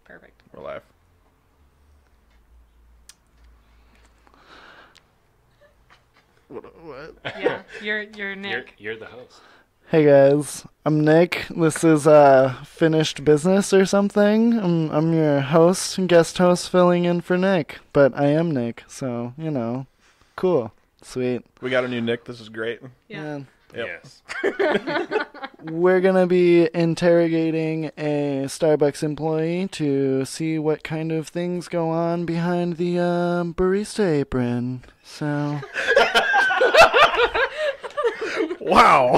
Perfect. We're live. What? Yeah, you're Nick. You're the host. Hey guys, I'm Nick. This is Finished Business or something. I'm your host, guest host, filling in for Nick. But I am Nick, so you know, cool, sweet. We got a new Nick. This is great. Yeah. Yep. Yes. We're gonna be interrogating a Starbucks employee to see what kind of things go on behind the barista apron. So. Wow.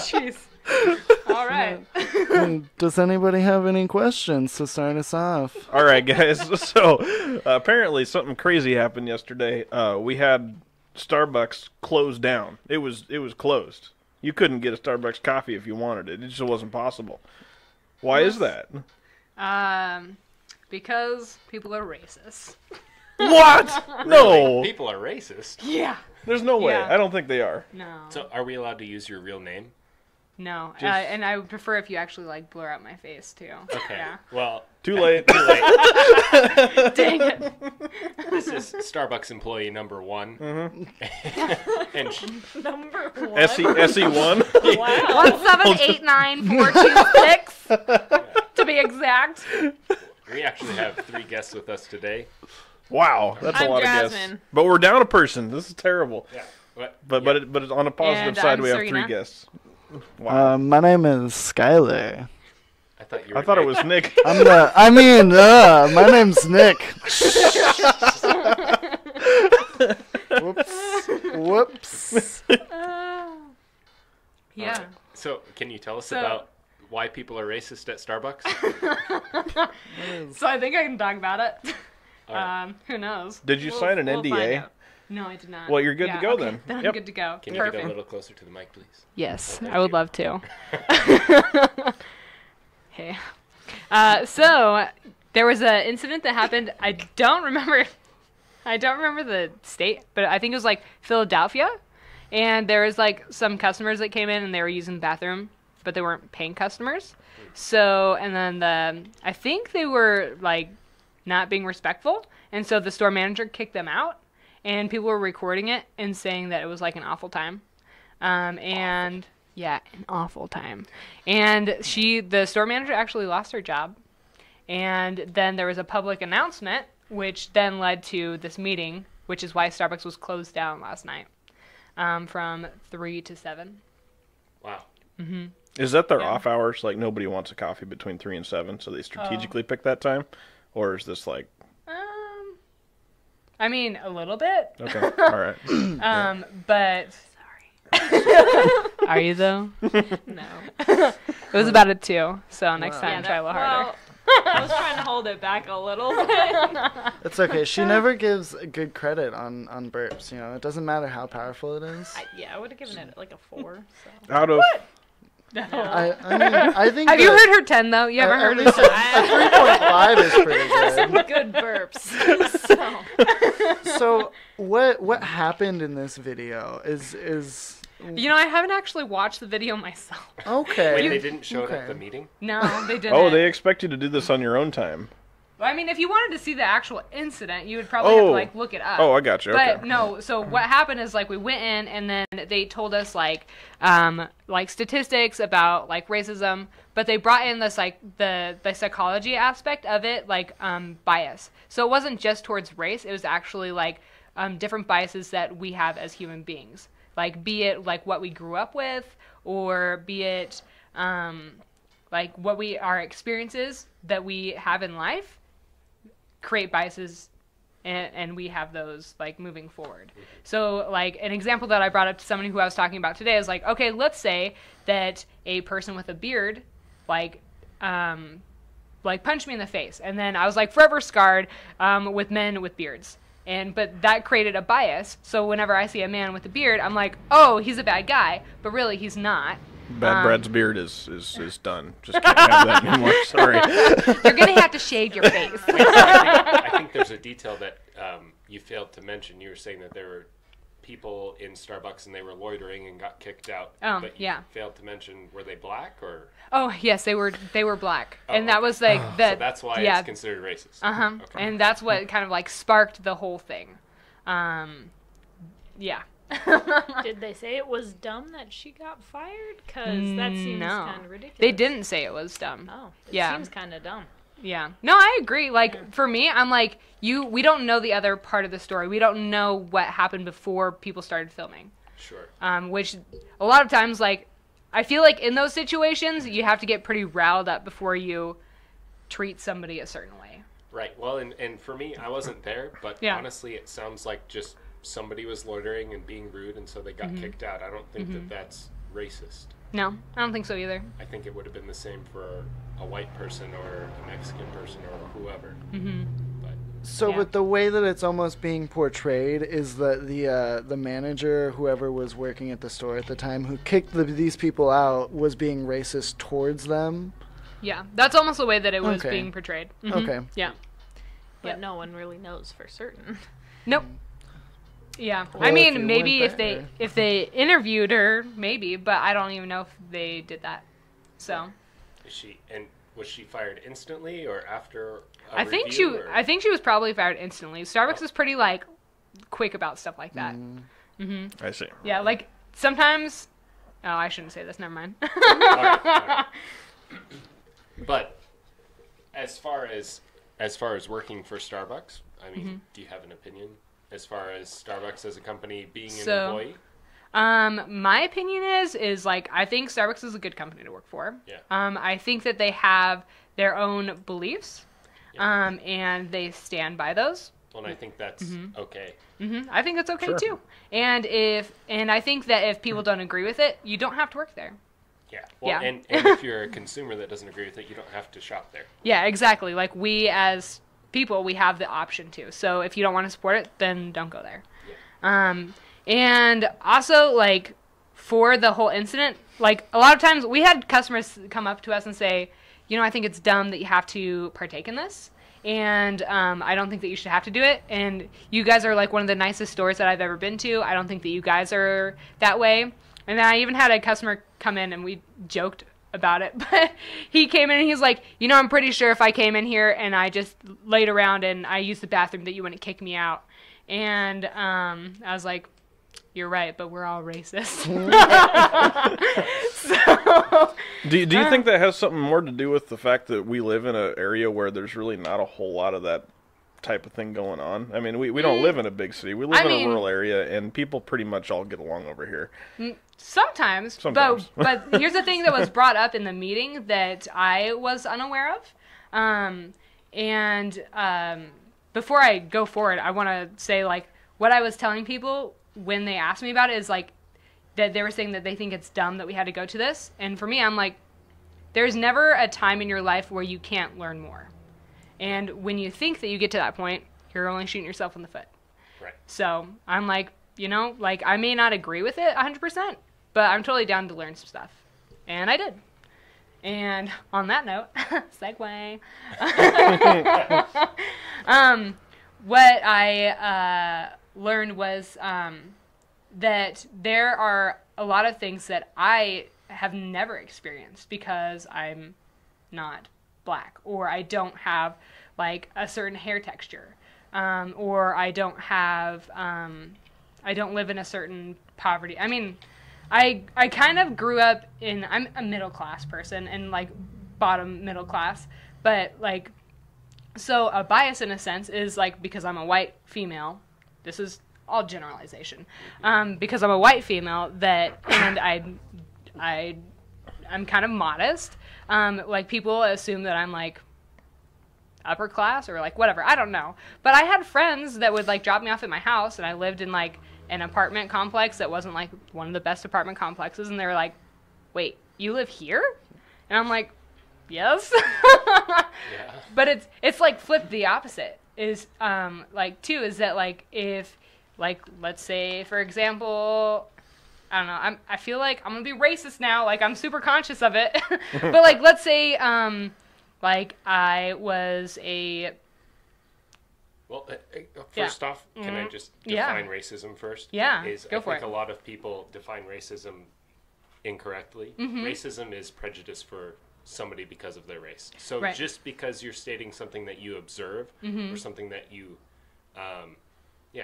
Jeez. All right. Does anybody have any questions to start us off? All right, guys. So apparently something crazy happened yesterday. We had Starbucks closed down. It was closed. You couldn't get a Starbucks coffee if you wanted it. It just wasn't possible. Why is that? Because people are racist. What? No. People are racist. Yeah. There's no way. Yeah. I don't think they are. No. So are we allowed to use your real name? No. Just- And I would prefer if you actually like blur out my face too. Okay. Yeah. Well, Too late. too late. Dang it. This is Starbucks employee number 1. Mm-hmm. And Number one. SE1. Wow. 1789426 to be exact. we actually have 3 guests with us today. Wow, that's a I'm lot of Jasmine. guests. But we're down a person. This is terrible. Yeah. What? But it's on a positive And side, I'm we have Serena. 3 guests. Wow. My name is Skyler. I thought you were I thought it Nick. was Nick. My name's Nick. Whoops. Yeah. Alright. So can you tell us So- about why people are racist at Starbucks? So I think I can talk about it. All right. Who knows? Did you sign an we'll NDA? find out. No, I did not. Well, you're good to Yeah, go okay. then. I'm Yep. good to go. Can you Perfect. get a little closer to the mic, please? Yes, Oh, thank I would you. love to. Hey. So there was an incident that happened. I don't remember the state, but I think it was like Philadelphia. And there was like some customers that came in and they were using the bathroom, but they weren't paying customers. So, and then I think they were like not being respectful. And so the store manager kicked them out and people were recording it and saying that it was like an awful time. And yeah, an awful time. And the store manager actually lost her job. And then there was a public announcement, which then led to this meeting, which is why Starbucks was closed down last night, from 3 to 7. Wow. Is that their Yeah. off hours? Like nobody wants a coffee between 3 and 7, so they strategically pick that time? Or is this like... I mean, a little bit. Okay, all right. But sorry. Are you though? No. It was about a 2, so next time try a little harder. I was trying to hold it back a little bit. It's okay. She never gives good credit on burps. You know, it doesn't matter how powerful it is. Yeah, I would have given it like a 4. So. Out of... I think. Have you heard her 10 though? You haven't At heard least her. a 3.5 is pretty good. Good burps. So what happened in this video is You know, I haven't actually watched the video myself. okay. Wait, they didn't show it okay. at the meeting? No, they didn't. Oh, they expect you to do this on your own time. I mean, if you wanted to see the actual incident, you would probably have to like look it up. Oh, I got you. But Okay. no, so what happened is like we went in and then they told us like statistics about like racism, but they brought in this like the psychology aspect of it, like bias. So it wasn't just towards race, it was actually like different biases that we have as human beings. Like be it like what we grew up with, or be it like what our experiences that we have in life create biases, and we have those like moving forward. So like an example that I brought up to somebody who I was talking about today is like, okay, let's say that a person with a beard like punched me in the face, and then I was like forever scarred with men with beards. But that created a bias. So whenever I see a man with a beard, I'm like, oh, he's a bad guy, but really he's not. Bad Brad's beard is done. Just can't have that anymore. Sorry. You're gonna have to shave your face. I think there's a detail that you failed to mention. You were saying that there were people in Starbucks and they were loitering and got kicked out. Oh, but you yeah. failed to mention, were they black or? Oh yes, they were black, Oh, and that okay. was like So that's why yeah, it's considered racist. Okay. and that's what kind of like sparked the whole thing. Yeah. Did they say it was dumb that she got fired? Because that seems No. kind of ridiculous. They didn't say it was dumb. Oh, it Yeah. seems kind of dumb. Yeah. No, I agree. Like for me, I'm like we don't know the other part of the story. We don't know what happened before people started filming. Sure. Which a lot of times, like, I feel like in those situations, you have to get pretty riled up before you treat somebody a certain way. Right. Well, and for me, I wasn't there, but Yeah. honestly, it sounds like just somebody was loitering and being rude, and so they got kicked out. I don't think that that's racist. No, I don't think so either. I think it would have been the same for a white person or a Mexican person or whoever. But So Yeah. with the way that it's almost being portrayed is that the manager, whoever was working at the store at the time, who kicked these people out, was being racist towards them. Yeah, that's almost the way that it was Okay. being portrayed. Okay. Yeah. But Yep. no one really knows for certain. Nope. Yeah. Well, I if mean, you maybe went if there. they interviewed her, maybe, but I don't even know if they did that. So was she fired instantly or after? I think she was probably fired instantly. Starbucks is pretty like quick about stuff like that. I see. Yeah, like sometimes. Oh, I shouldn't say this. Never mind. All right. But as far as working for Starbucks, I mean, do you have an opinion as far as Starbucks as a company being an employee? My opinion is like I think Starbucks is a good company to work for. Yeah. I think that they have their own beliefs, and they stand by those. Well, and I think that's okay. I think that's okay Sure. too. And I think that if people don't agree with it, you don't have to work there. Yeah. Well, Yeah. And if you're a consumer that doesn't agree with it, you don't have to shop there. Yeah, exactly. Like we as people, we have the option to. So if you don't want to support it, then don't go there. Yeah. And also, like, for the whole incident, like, a lot of times we had customers come up to us and say, you know, I think it's dumb that you have to partake in this. And I don't think that you should have to do it. And you guys are, like, one of the nicest stores that I've ever been to. I don't think that you guys are that way. And then I even had a customer come in and we joked about it. But he came in and he's like, you know, I'm pretty sure if I came in here and I just laid around and I used the bathroom that you wouldn't kick me out. And I was like, you're right, but we're all racist. So, Do you think that has something more to do with the fact that we live in an area where there's really not a whole lot of that type of thing going on? I mean, we don't live in a big city. We live in a rural area, and people pretty much all get along over here. sometimes. Sometimes. But here's the thing that was brought up in the meeting that I was unaware of. Before I go forward, I want to say, like, what I was telling people when they asked me about it is, like, that they were saying that they think it's dumb that we had to go to this. And for me, I'm like, there's never a time in your life where you can't learn more. And when you think that you get to that point, you're only shooting yourself in the foot. Right. So I'm like, you know, like, I may not agree with it 100%, but I'm totally down to learn some stuff. And I did. And on that note, segue. What I learned was that there are a lot of things that I have never experienced because I'm not black, or I don't have like a certain hair texture, or I don't have I don't live in a certain poverty. I mean, I kind of grew up I'm a middle class person and like bottom middle class, but like, so a bias in a sense is like, because I'm a white female, this is all generalization, because I'm a white female and I'm kind of modest, like people assume that I'm like upper class or like whatever, I don't know. But I had friends that would like drop me off at my house, and I lived in like an apartment complex that wasn't like one of the best apartment complexes, and they were like, wait, you live here? And I'm like, yes. Yeah. But it's like flipped the opposite is like too, is that like if like, let's say for example, I don't know, I feel like I'm gonna be racist now, like I'm super conscious of it. But like, let's say like I was a Well, first off, can I just define racism first? Yeah, I think a lot of people define racism incorrectly. Racism is prejudice for somebody because of their race. So just because you're stating something that you observe or something that you,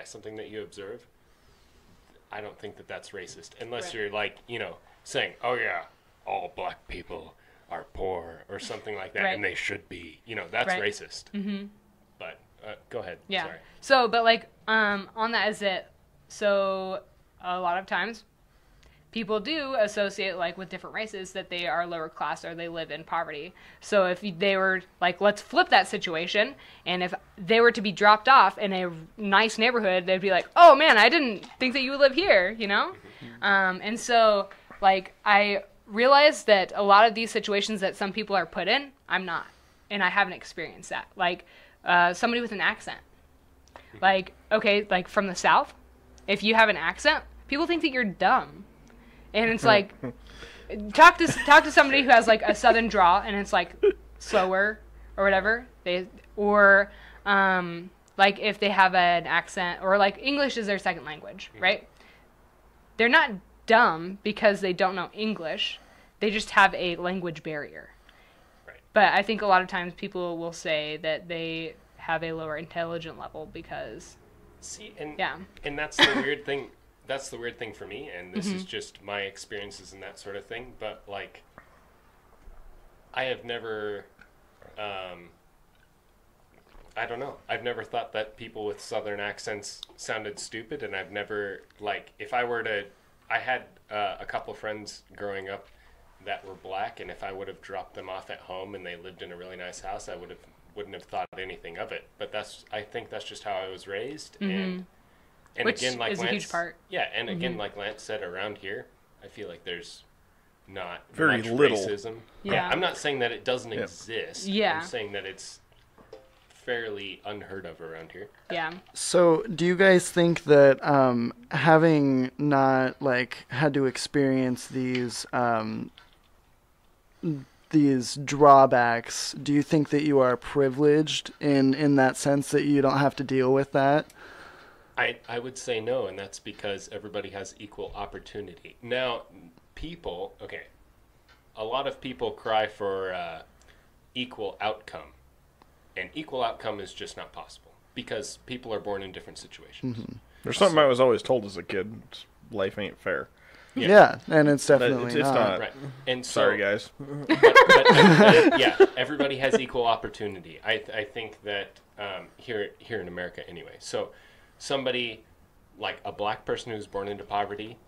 something that you observe, I don't think that that's racist unless you're like, saying, oh yeah, all black people are poor or something like that and they should be, that's racist. But go ahead. Yeah. Sorry. So, but like, on that is it. So a lot of times people do associate like with different races that they are lower class or they live in poverty. So if they were like, let's flip that situation. And if they were to be dropped off in a nice neighborhood, they'd be like, oh man, I didn't think that you would live here, And so like, I realized that a lot of these situations that some people are put in, I'm not. And I haven't experienced that. Like, somebody with an accent. Like, okay, like from the South, if you have an accent, people think that you're dumb. And it's like, talk to somebody who has like a Southern drawl and it's like slower or whatever. Like if they have an accent or like English is their second language, right? They're not dumb because they don't know English. They just have a language barrier. But I think a lot of times people will say that they have a lower intelligent level because... And that's the weird thing. That's the weird thing for me, and this is just my experiences and that sort of thing. But, like, I have never... I don't know. I've never thought that people with Southern accents sounded stupid, and I've never, like, if I were to... I had a couple friends growing up that were black, and if I would have dropped them off at home and they lived in a really nice house, I wouldn't have thought anything of it. But I think that's just how I was raised, and which again, like is Lance, a huge part. Yeah, and again, like Lance said, around here, I feel like there's not very much little racism. Yeah. I'm not saying that it doesn't exist. Yeah. I'm saying that it's fairly unheard of around here. Yeah. So, do you guys think that having not like had to experience these drawbacks, do you think that you are privileged in that sense that you don't have to deal with that? I would say no, and that's because everybody has equal opportunity. Now, a lot of people cry for equal outcome, and equal outcome is just not possible because people are born in different situations. There's something I was always told as a kid: life ain't fair. Yeah, and it's definitely it's not. Right. And so, Sorry, guys. Yeah, everybody has equal opportunity. I think that here in America anyway. So somebody like a black person who's born into poverty,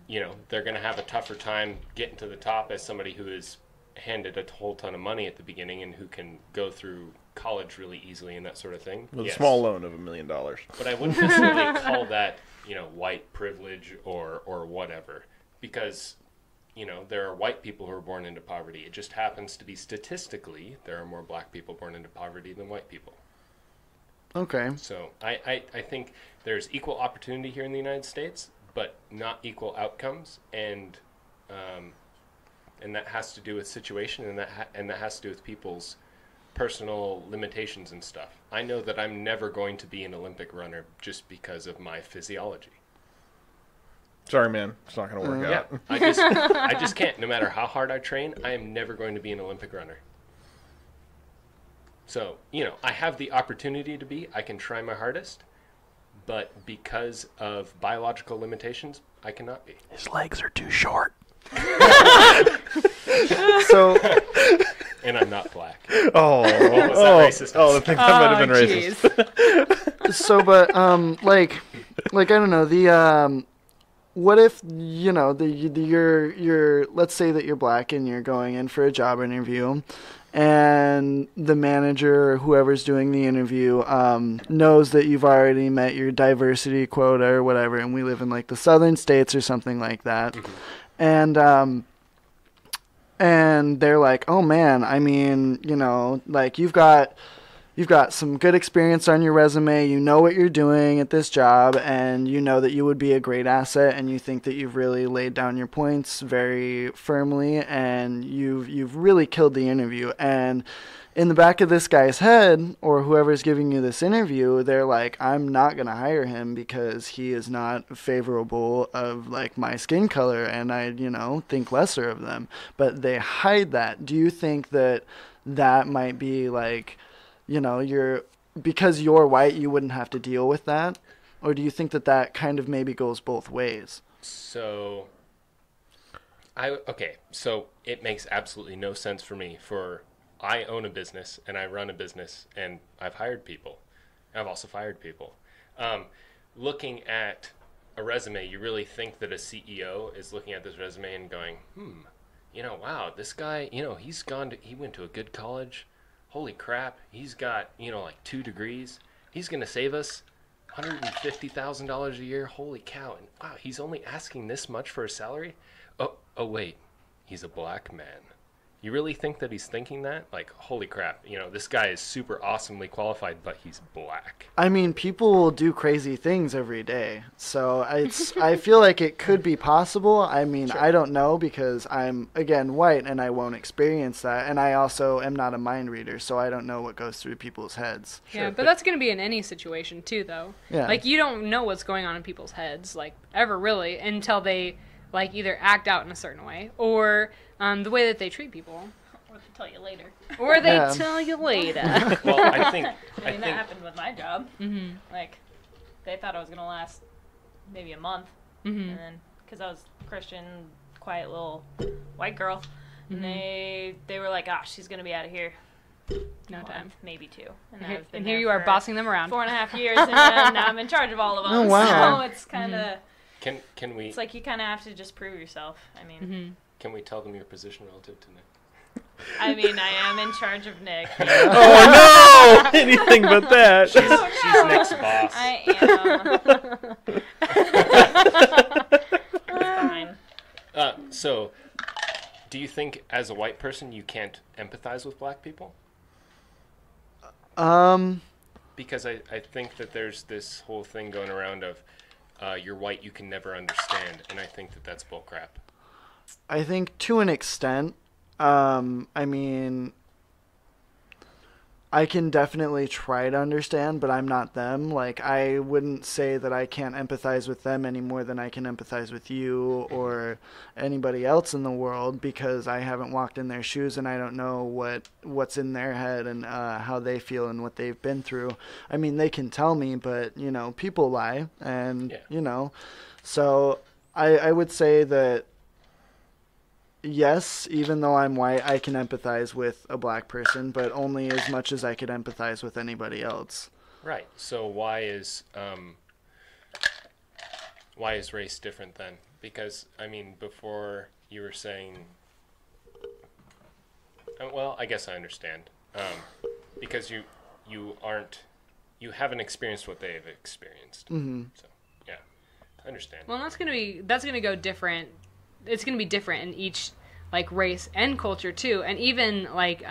they're going to have a tougher time getting to the top as somebody who is handed a whole ton of money at the beginning and who can go through college really easily and that sort of thing. With a small loan of $1 million. But I wouldn't necessarily call that, white privilege or whatever, because, there are white people who are born into poverty. It just happens to be statistically there are more black people born into poverty than white people. Okay. So I think there's equal opportunity here in the United States, but not equal outcomes, and that has to do with situation, and that has to do with people's personal limitations and stuff. I know that I'm never going to be an Olympic runner just because of my physiology. Sorry, man. It's not going to work out. I just can't. No matter how hard I train, I am never going to be an Olympic runner. So, I have the opportunity to be. I can try my hardest. But because of biological limitations, I cannot be. His legs are too short. So... And I'm not black. Oh, was that racist? I think that might have been racist. So, but like I don't know, what if you're let's say that you're black and you're going in for a job interview, and the manager or whoever's doing the interview knows that you've already met your diversity quota or whatever, and we live in like the southern states or something like that, and they're like, oh man, I mean, like you've got some good experience on your resume, you know what you're doing at this job, and you know that you would be a great asset, and you think that you've really laid down your points very firmly, and you've really killed the interview, and in the back of this guy's head, or whoever's giving you this interview, they're like, I'm not going to hire him because he is not favorable of like my skin color, and I, think lesser of them. But they hide that. Do you think that might be like, because you're white, you wouldn't have to deal with that? Or do you think that kind of maybe goes both ways? So it makes absolutely no sense for me. I own a business and I run a business and I've hired people. I've also fired people. Looking at a resume, you really think that a CEO is looking at this resume and going, wow, this guy, he went to a good college. Holy crap, he's got, like 2 degrees. He's going to save us $150,000 a year. Holy cow. And wow, he's only asking this much for a salary? Oh wait, he's a black man. You really think that he's thinking that? Like, holy crap, this guy is super awesomely qualified, but he's black. I mean, people do crazy things every day. So I feel like it could be possible. I mean, sure. I don't know because I'm, again, white and I won't experience that. And I also am not a mind reader, so I don't know what goes through people's heads. Yeah, sure, but that's going to be in any situation too, though. Yeah. Like, you don't know what's going on in people's heads, like, ever really, until they, like, either act out in a certain way or the way that they treat people. Or they tell you later. Or they tell you later. Well, I think that happened with my job. Mm-hmm. Like, they thought I was going to last maybe a month. Mm-hmm. And then, because I was Christian, quiet little white girl, Mm-hmm. and they were like, she's going to be out of here. No time. Maybe 2. And here you are bossing them around. 4.5 years, and then now I'm in charge of all of them. Oh, wow. So it's kind of... Can we... It's like you kind of have to just prove yourself. I mean... Mm-hmm. Can we tell them your position relative to Nick? I mean, I am in charge of Nick. Oh, no! Anything but that. She's Nick's boss. I am. It's fine. So, do you think as a white person you can't empathize with black people? Because I think that there's this whole thing going around of you're white, you can never understand, and I think that that's bullcrap. I think to an extent, I mean, I can definitely try to understand, but I'm not them. Like, I wouldn't say that I can't empathize with them any more than I can empathize with you or anybody else in the world because I haven't walked in their shoes and I don't know what's in their head and how they feel and what they've been through. I mean, they can tell me, but, people lie and, so I would say that yes, even though I'm white, I can empathize with a black person, but only as much as I could empathize with anybody else. Right. So why is race different then? Because, I mean, before you were saying... well, I guess I understand. Because you haven't experienced what they have experienced. Mm-hmm. So, yeah, I understand. Well, that's gonna go different. It's gonna be different in each like race and culture too, and even like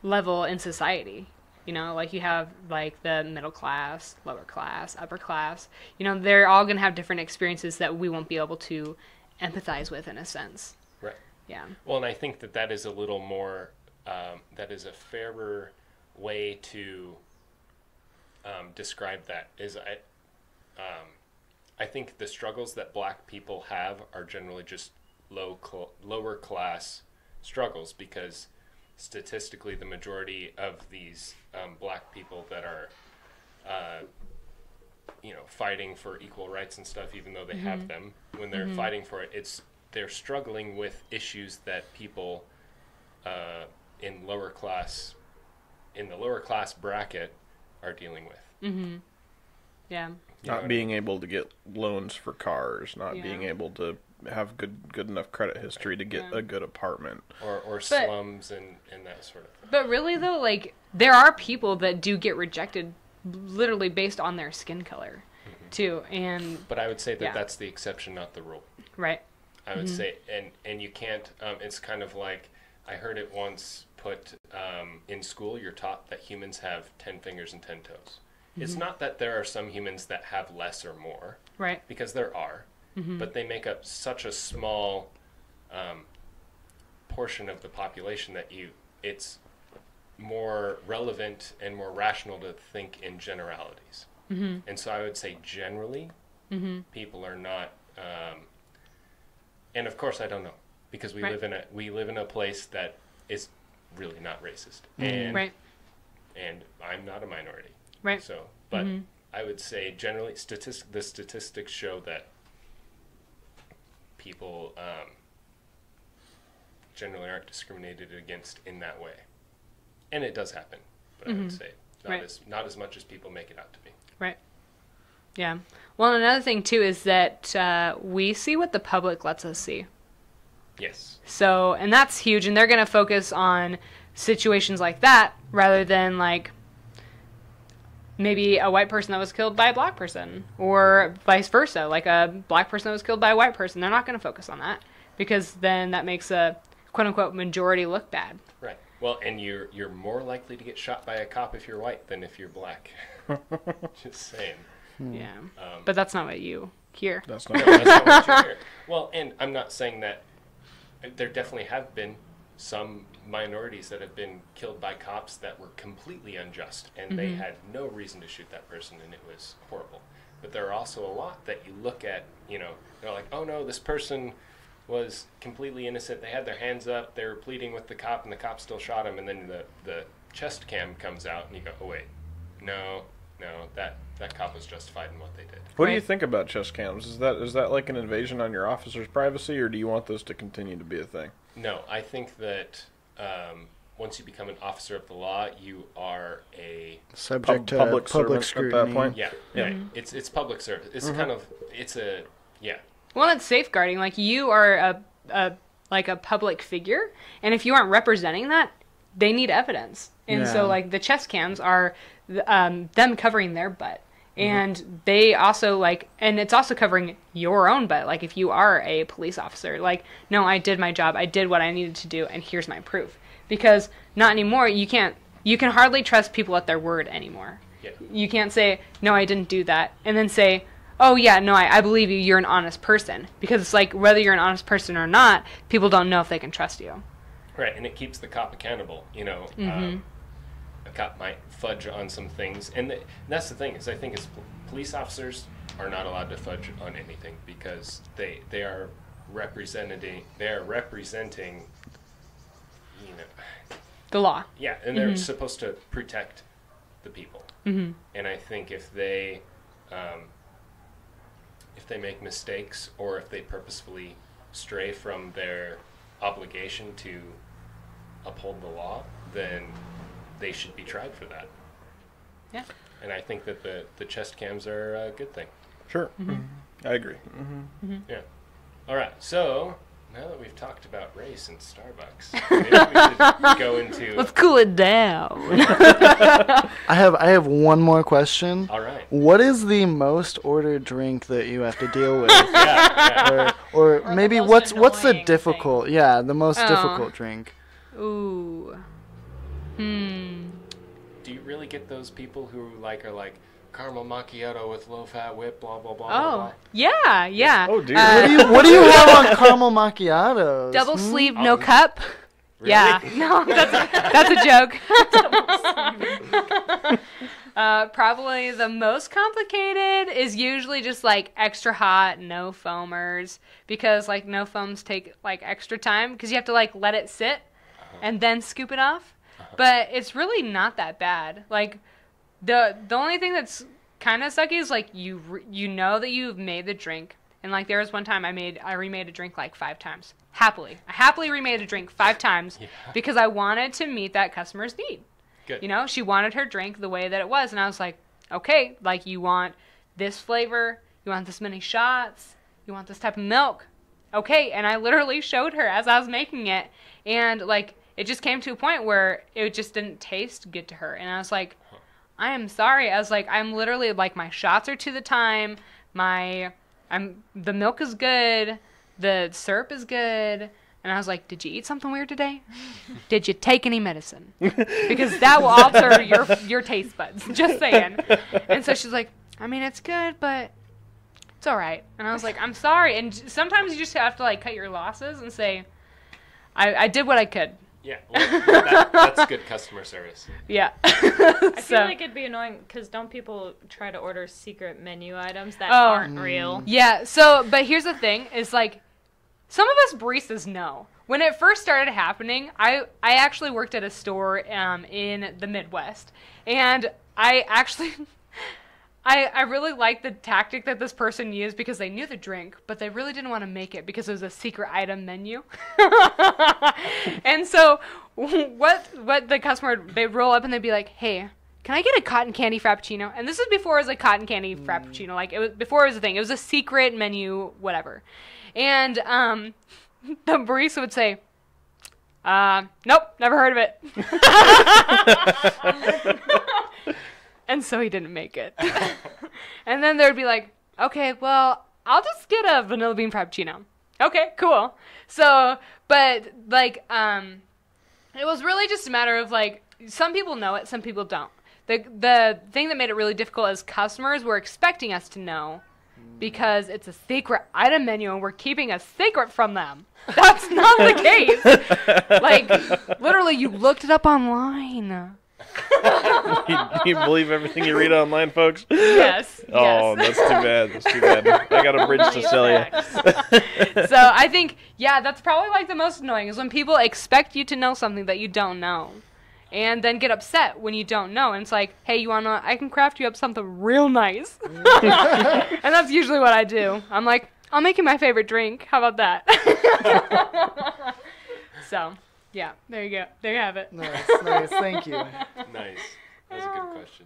level in society. Like you have like the middle class, lower class, upper class. They're all gonna have different experiences that we won't be able to empathize with in a sense. Right. Yeah. Well, and I think that is a little more. That is a fairer way to describe that. I think the struggles that black people have are generally just lower class struggles because statistically the majority of these black people that are fighting for equal rights and stuff, even though they have them, when they're fighting for it, they're struggling with issues that people in the lower class bracket are dealing with. Mm-hmm. Yeah. Not being able to get loans for cars, not being able to have good enough credit history to get a good apartment. Or slums and that sort of thing. But really, though, like, there are people that do get rejected literally based on their skin color, too. But I would say that that's the exception, not the rule. Right. I would say, and you can't, it's kind of like, I heard it once put, in school, you're taught that humans have 10 fingers and 10 toes. It's not that there are some humans that have less or more. Right. Because there are. But they make up such a small portion of the population that it's more relevant and more rational to think in generalities. And so I would say generally, people are not. And of course, I don't know, because we live in a place that is really not racist, and and I'm not a minority, So, but I would say generally, the statistics show that people generally aren't discriminated against in that way, and it does happen. But I would say not as much as people make it out to be. Right. Yeah. Well, another thing too is that we see what the public lets us see. Yes. So, and that's huge, and they're going to focus on situations like that rather than like maybe a white person that was killed by a black person, or vice versa, like a black person that was killed by a white person. They're not going to focus on that, because then that makes a quote-unquote majority look bad. Right. Well, and you're more likely to get shot by a cop if you're white than if you're black. Just saying. Yeah. But that's not what you hear. That's No, not. that's not what you hear. Well, and I'm not saying that there definitely have been some minorities that have been killed by cops that were completely unjust, and they had no reason to shoot that person, and it was horrible. But there are also a lot that you look at, they're like, oh no, this person was completely innocent. They had their hands up. They were pleading with the cop, and the cop still shot him. And then the chest cam comes out, and you go, oh wait, no, that cop was justified in what they did. What do you think about chest cams? Is that like an invasion on your officer's privacy, or do you want those to continue to be a thing? No, I think that once you become an officer of the law, you are a Subject to public public servant scrutiny. at that point. yeah. It's public service. It's kind of Well, it's safeguarding. Like, you are a public figure, and if you aren't representing that, they need evidence. And so, like, the chest cams are them covering their butt. And they also, like, and it's also covering your own butt. Like, if you are a police officer, like, no, I did my job. I did what I needed to do, and here's my proof. Because not anymore, you can hardly trust people at their word anymore. Yeah. You can't say, no, I didn't do that, and then say, oh, yeah, no, I believe you, you're an honest person. Because it's like, whether you're an honest person or not, people don't know if they can trust you. Right, and it keeps the cop accountable. A cop might fudge on some things, and that's the thing, is I think police officers are not allowed to fudge on anything, because they are representing The law. Yeah, and they're supposed to protect the people. And I think if they make mistakes, or if they purposefully stray from their obligation to uphold the law, then they should be tried for that. Yeah. And I think that the chest cams are a good thing. Sure. I agree. Yeah. All right. So now that we've talked about race and Starbucks, maybe we should go into. Let's cool it down. I have one more question. All right. What is the most ordered drink that you have to deal with? Yeah. Or Or maybe the most what's the annoying difficult? Yeah, the most difficult drink. Ooh. Do you really get those people who are like caramel macchiato with low fat whip, blah blah blah? Oh, blah, yeah, yeah. Oh, dear. What do you have on caramel macchiatos? Double sleeve, no cup. Really? Yeah. No, that's a joke. Probably the most complicated is usually just like extra hot, no foamers, because like no foams take like extra time, because you have to like let it sit and then scoop it off. But it's really not that bad. Like the only thing that's kind of sucky is like you know that you've made the drink, and like there was one time I remade a drink like 5 times. I happily remade a drink 5 times because I wanted to meet that customer's need. Good. You know, she wanted her drink the way that it was, and I was like, okay, like you want this flavor, you want this many shots, you want this type of milk. Okay, and I literally showed her as I was making it, and like it just came to a point where it just didn't taste good to her, and I was like, I am sorry. I was like, I'm literally like, my shots are to the time, the milk is good, the syrup is good. And I was like, did you eat something weird today? Did you take any medicine? Because that will alter your taste buds. Just saying. And so she's like, I mean, it's good, but it's all right. And I was like, I'm sorry. And sometimes you just have to like cut your losses and say, I did what I could. Yeah, well, That's good customer service. Yeah. I feel like it'd be annoying because don't people try to order secret menu items that aren't real? Yeah, so, but here's the thing, is like, some of us baristas know. When it first started happening, I actually worked at a store in the Midwest, and I actually, I really liked the tactic that this person used because they knew the drink, but they really didn't want to make it because it was a secret item menu. And so, what the customer, they'd roll up and they'd be like, hey, can I get a cotton candy frappuccino? And this is before it was a cotton candy frappuccino. Like, it was before it was a thing. It was a secret menu, whatever. And the barista would say, nope, never heard of it. And so he didn't make it. And then there'd be like, okay, well, I'll just get a vanilla bean frappuccino. Okay, cool. So, but like, it was really just a matter of like, some people know it, some people don't. The thing that made it really difficult is customers were expecting us to know because it's a secret item menu and we're keeping a secret from them. That's not the case. Like, literally, you looked it up online. You believe everything you read online, folks? Yes. Oh, yes. that's too bad. That's too bad. I got a bridge to sell you. So I think, yeah, that's probably like the most annoying is when people expect you to know something that you don't know. And then get upset when you don't know. And it's like, hey, I can craft you up something real nice. And that's usually what I do. I'm like, I'll make you my favorite drink. How about that? So, yeah, there you go. There you have it. Nice. Thank you. Nice. That was a good question.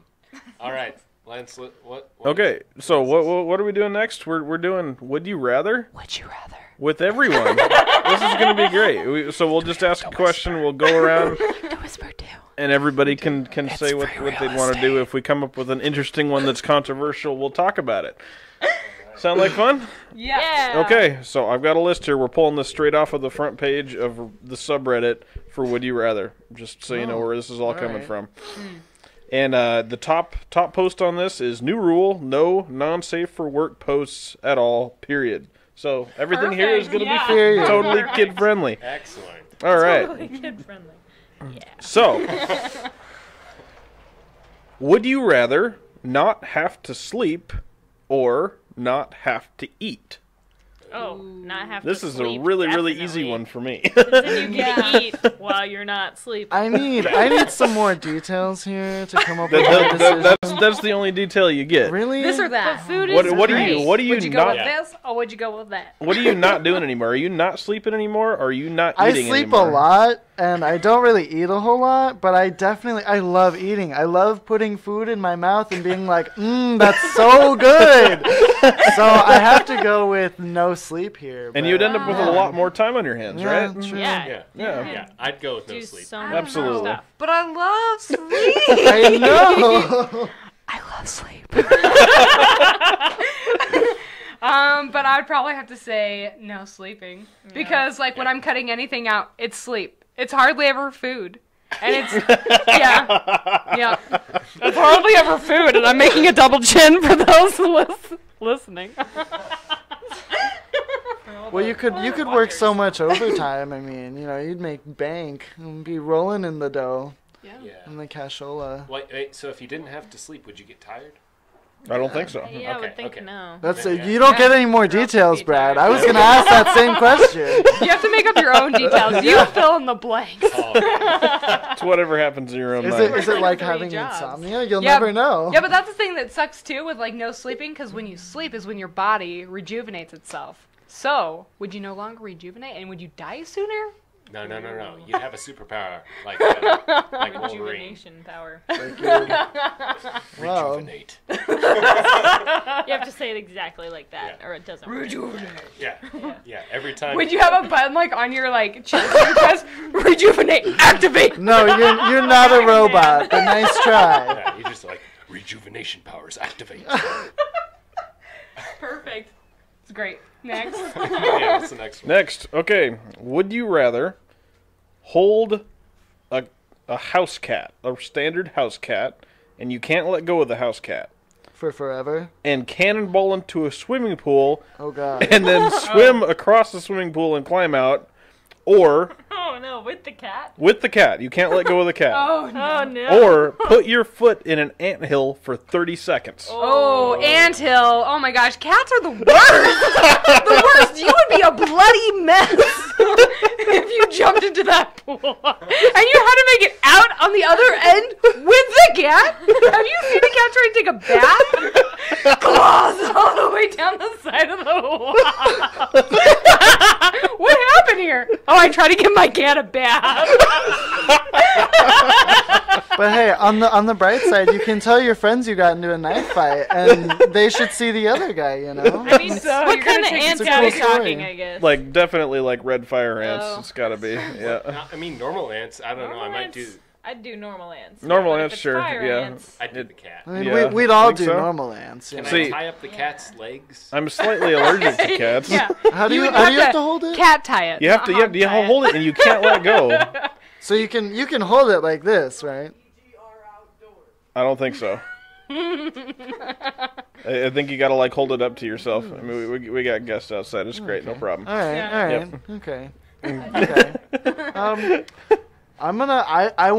All right, Lance. What Okay, so what are we doing next? We're doing Would You Rather Would you rather? with everyone. This is going to be great. So we'll just ask a question. We'll go around. To whisper too. And everybody can say what they'd want to do. If we come up with an interesting one that's controversial, we'll talk about it. Sound like fun? Yeah. Okay, so I've got a list here. We're pulling this straight off of the front page of the subreddit for Would You Rather, just so you know where this is all coming from. And the top post on this is new rule: no non-safe for work posts at all. Period. So everything here is going to be totally kid friendly. Excellent. All right. Totally kid friendly. Yeah. So, would you rather not have to sleep or not have to eat? Oh, not have This to is sleep, a really definitely. easy one for me. Then you get to eat while you're not sleeping. I need some more details here to come up with a decision. That's the only detail you get. Really? This or that. Food What is do great. you Would you go not? with this or would you go with that? What are you not doing anymore? Are you not sleeping anymore? Or are you not I eating sleep anymore? a lot, and I don't really eat a whole lot, but I love eating. I love putting food in my mouth and being like, that's so good. So I have to go with no sleep here. And you'd end up with a lot more time on your hands, Yeah, right? true. Yeah. Yeah. I'd go with no Do sleep. so much Absolutely. stuff. But I love sleep. I know. I love sleep. But I'd probably have to say no sleeping. Because, like, when I'm cutting anything out, it's sleep. It's hardly ever food. And it's, yeah. It's hardly ever food, and I'm making a double chin for those listening. Well, you could work so much overtime. I mean, you'd make bank and be rolling in the dough Yeah. in the cashola. Wait, so if you didn't have to sleep, would you get tired? I don't think so. Yeah, I would Okay, think okay. no. That's Yeah. you don't get any more details, Brad. I was gonna ask that same question. You have to make up your own details. You fill in the blanks. Oh, It's whatever happens in your own Is mind. it like 3 having jobs. insomnia? You'll Yeah. never know. Yeah, but that's the thing that sucks too with like no sleeping, because when you sleep is when your body rejuvenates itself. So, would you no longer rejuvenate, and would you die sooner? no. You'd have a superpower like Wolverine. Rejuvenation power. Wow. Rejuvenate. You have to say it exactly like that, Yeah. or it doesn't work. Yeah. Every time. Would you have a button like on your like chest that says rejuvenate, activate? No, you're not a robot. But nice try. Yeah, you're just like rejuvenation powers activate. Perfect. It's great. Next. Yeah, what's the next one? Next, okay. Would you rather hold a house cat, a standard house cat, and you can't let go of the house cat, For forever. and cannonball into a swimming pool Oh God. and then swim across the swimming pool and climb out, or Oh no, with the cat? With the cat. You can't let go of the cat. Oh, no. Oh no. Or put your foot in an anthill for 30 seconds. Oh, anthill. Oh my gosh, cats are the worst. The worst. You would be a bloody mess if you jumped into that pool. And you had to make it out on the other end with the cat? Have you seen a cat try to take a bath? Claws all the way down the side of the wall. What happened here? Oh, I tried to give my cat a bath. But hey, on the bright side, you can tell your friends you got into a knife fight, and they should see the other guy. You know. I mean, So what you're kind gonna of take ants it's a are we cool story. talking, I guess? Like, definitely like red fire ants. Oh. It's gotta be. Yeah. I mean, normal ants. I don't know. I might do. I'd do normal ants. Normal But if ants, it's sure, fire yeah. ants, I'd do the cat. I mean, Yeah, we'd all think do so? normal ants. You Can know? See- I tie up the cat's legs? I'm slightly allergic to cats. Yeah. How do you would have to hold it? Cat tie it. You have to not you hog tie hold it and you can't let go. So you can hold it like this, right? I don't think so. I think you gotta like hold it up to yourself. I mean, we got guests outside. It's great, no problem. All right, Yeah. all right, Yep. okay, okay. I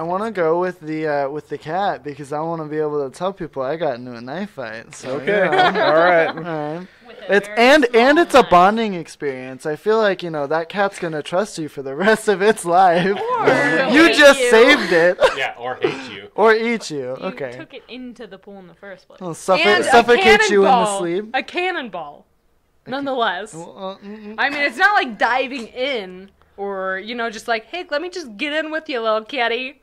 wanna go with the cat because I want to be able to tell people I got into a knife fight. So, Okay, you know. all right. All right. with a It's very and small it's a knife. bonding experience. I feel like that cat's gonna trust you for the rest of its life. You hate just you. saved it, Yeah, or hate you. or eat you. You Okay. took it into the pool in the first place. Well, And a suffocate you in the cannonball. sleep. A cannonball. Nonetheless. Mm-mm. I mean, it's not like diving in or, just like, hey, let me just get in with you, little kitty.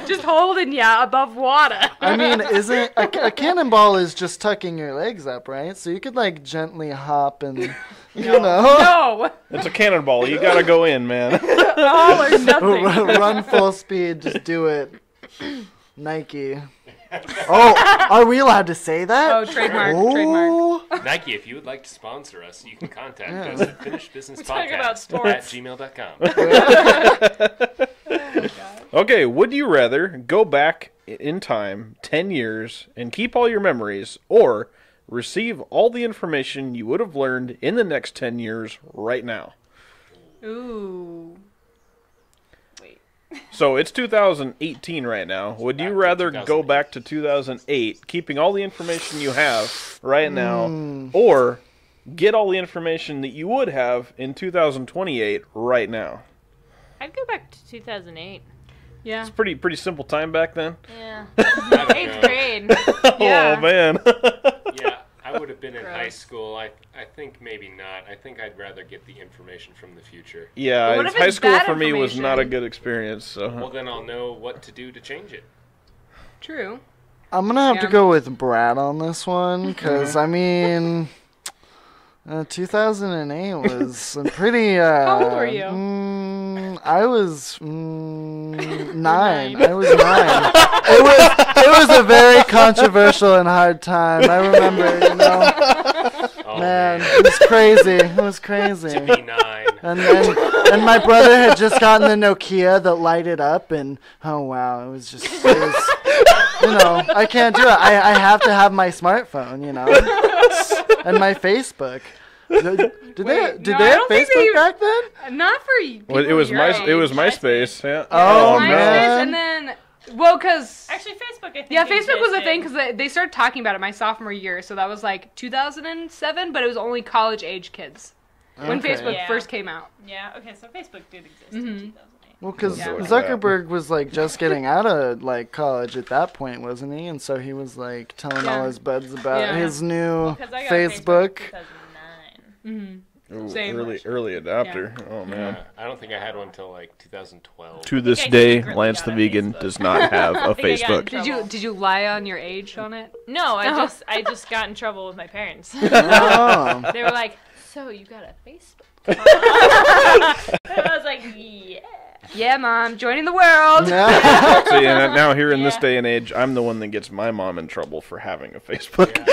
Just holding ya above water. I mean, isn't a cannonball is just tucking your legs up, right? So you could like gently hop and No. It's a cannonball. You gotta go in, man. All or nothing. run full speed, just do it. Nike. Oh, are we allowed to say that? Oh, trademark, trademark. Oh. Nike, if you would like to sponsor us, you can contact us at talking about finishedbusinesspodcast@gmail.com. Okay, would you rather go back in time 10 years and keep all your memories, or receive all the information you would have learned in the next 10 years right now? Ooh. So it's 2018 right now. Would you Back to rather go 2008. back to 2008, keeping all the information you have right now, or get all the information that you would have in 2028 right now? I'd go back to 2008. Yeah. It's pretty simple time back then. Yeah. I don't 8th know. grade. Yeah. Oh man. Yeah, I would have been in high Gross. school. I think maybe not. I think I'd rather get the information from the future. Yeah, What if high it's school bad for me was not a information? good experience. So Well, then I'll know what to do to change it. True. I'm gonna have to Yeah. go with Brad on this one, because I mean, 2008 was a pretty. How old were you? I was 9. I was 9. It was a very controversial and hard time. I remember, Oh, man, it was crazy. It was crazy. To be 9. And my brother had just gotten the Nokia that lighted up, and oh wow, it was I can't do it. I have to have my smartphone, and my Facebook. Did they I have don't think Facebook they- back then? Not for you. Well, it was MySpace. Yeah. Oh, MySpace, man. and then, because Actually, Facebook, I think. yeah, Facebook was a existed. thing because they started talking about it my sophomore year, so that was like 2007, but it was only college age kids when Okay. Facebook Yeah. first came out. Yeah, okay, so Facebook did exist in 2008. Well, because Yeah. Zuckerberg was like just getting out of like college at that point, wasn't he? And so he was like telling all Yeah. his buds about Yeah. his new 'Cause I got Facebook. in 2009. Mm-hmm. Ooh, Same. early adopter. Oh man. I don't think I had one until like 2012. To this I day, secretly Lance got the a vegan Facebook. does not have a think I got in Facebook. trouble. Did you lie on your age on it? No, I Oh. just got in trouble with my parents. Oh. They were like, "So you got a Facebook?" I was like, "Yeah." Yeah, Mom, joining the world. Yeah. So yeah, now here in this Yeah. day and age, I'm the one that gets my mom in trouble for having a Facebook.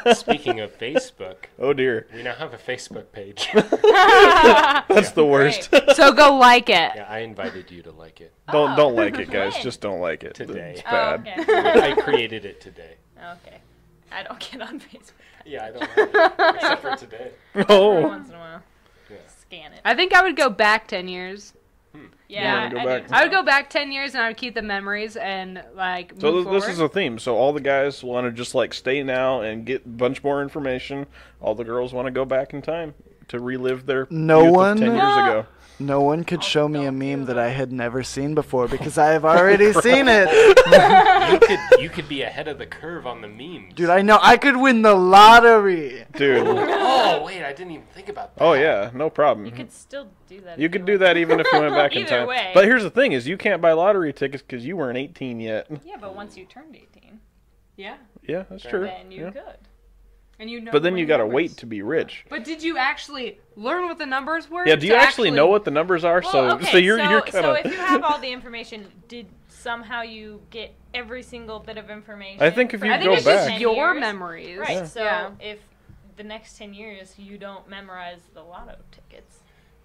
Oh, speaking of Facebook, Oh dear, we now have a Facebook page. that's the worst. So go like it. Yeah, I invited you to like it Don't like it, guys. When? Just don't like it. Today. It's Oh, bad. okay. I created it today. Okay. I don't get on Facebook. Yeah, I don't have it, except for today. Every Oh, once in a while. Yeah. scan it. I think I would go back 10 years. Yeah, go I back. do too. I would go back 10 years and I would keep the memories and like So move this forward. is a theme. So all the guys want to just like stay now and get a bunch more information. All the girls want to go back in time to relive their No youth one- of 10 years ago. No one could show me a don't meme do that that. I had never seen before because I have already seen it. You could be ahead of the curve on the memes. Dude, I know. I could win the lottery. Dude. Oh wait, I didn't even think about that. Oh yeah, no problem. You could still do that. You if could do that even if you went back in Either time. way. But here's the thing: is you can't buy lottery tickets because you weren't 18 yet. Yeah, but once you turned 18, Yeah. Yeah, that's true. then you Yeah. could. And you know But then when you gotta numbers- wait to be rich. But did you actually learn what the numbers were? Yeah, do you to actually know what the numbers are? Well, so you're kind so of. if you have all the information, did somehow you get every single bit of information? I think if for you I the think go it's next just back. 10 your years? memories. Right. Yeah. So Yeah. if the next 10 years you don't memorize the lotto tickets.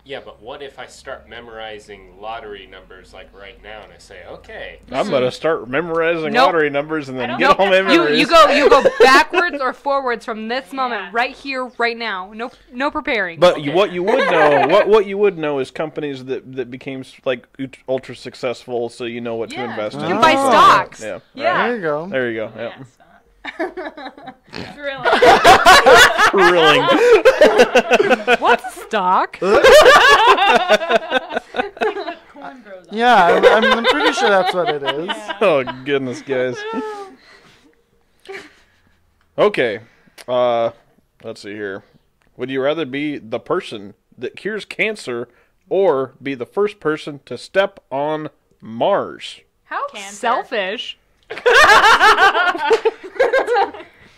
Yeah, but what if I start memorizing lottery numbers like right now, and I say, okay, I'm gonna start memorizing Nope. lottery numbers and I then don't get think all that's memories. You go backwards or forwards from this moment Yeah. right here, right now. No preparing. But Okay. what you would know, what you would know is companies that became like ultra successful, so you know what to Yeah. invest You in. can buy Oh. stocks. Yeah. Yeah. There you go. There you go. Yep. Yeah, Thrilling. Thrilling. What's a stock? Corn grows on. Yeah, I'm pretty sure that's what it is. Yeah. Oh goodness, guys. Okay. Let's see here. Would you rather be the person that cures cancer or be the first person to step on Mars? How Cancer. selfish.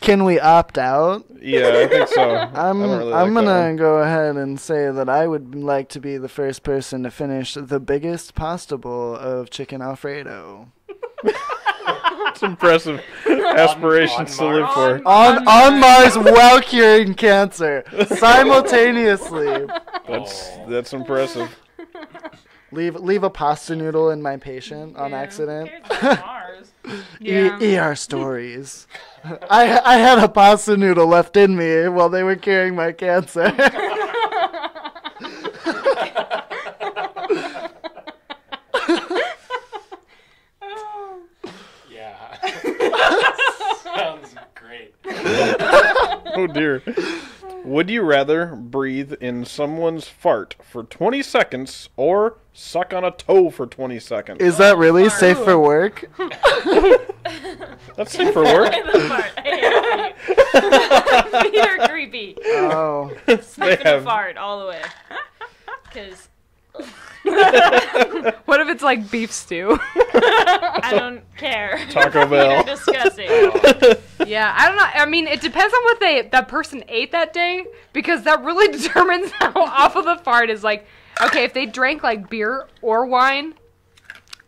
Can we opt out? Yeah, I think so. I'm I don't really I'm like that gonna one. go ahead and say that I would like to be the first person to finish the biggest pasta bowl of chicken Alfredo It's impressive aspirations to live for. on Mars while curing cancer simultaneously. That's impressive. Leave a pasta noodle in my patient on accident. Cares about Mars. Yeah. ER stories. I had a pasta noodle left in me while they were curing my cancer. yeah. Sounds great. Oh dear. Would you rather breathe in someone's fart for 20 seconds or suck on a toe for 20 seconds? Is that really safe for work? That's safe for work. The fart. I hate feet. Feet are creepy. Oh. Sniffing have- a fart all the way. Because What if it's like beef stew? I don't care. Taco Feet are Bell. disgusting. Yeah, I don't know. I mean, it depends on what that person ate that day, because that really determines how awful the fart is. Like, okay, if they drank like beer or wine,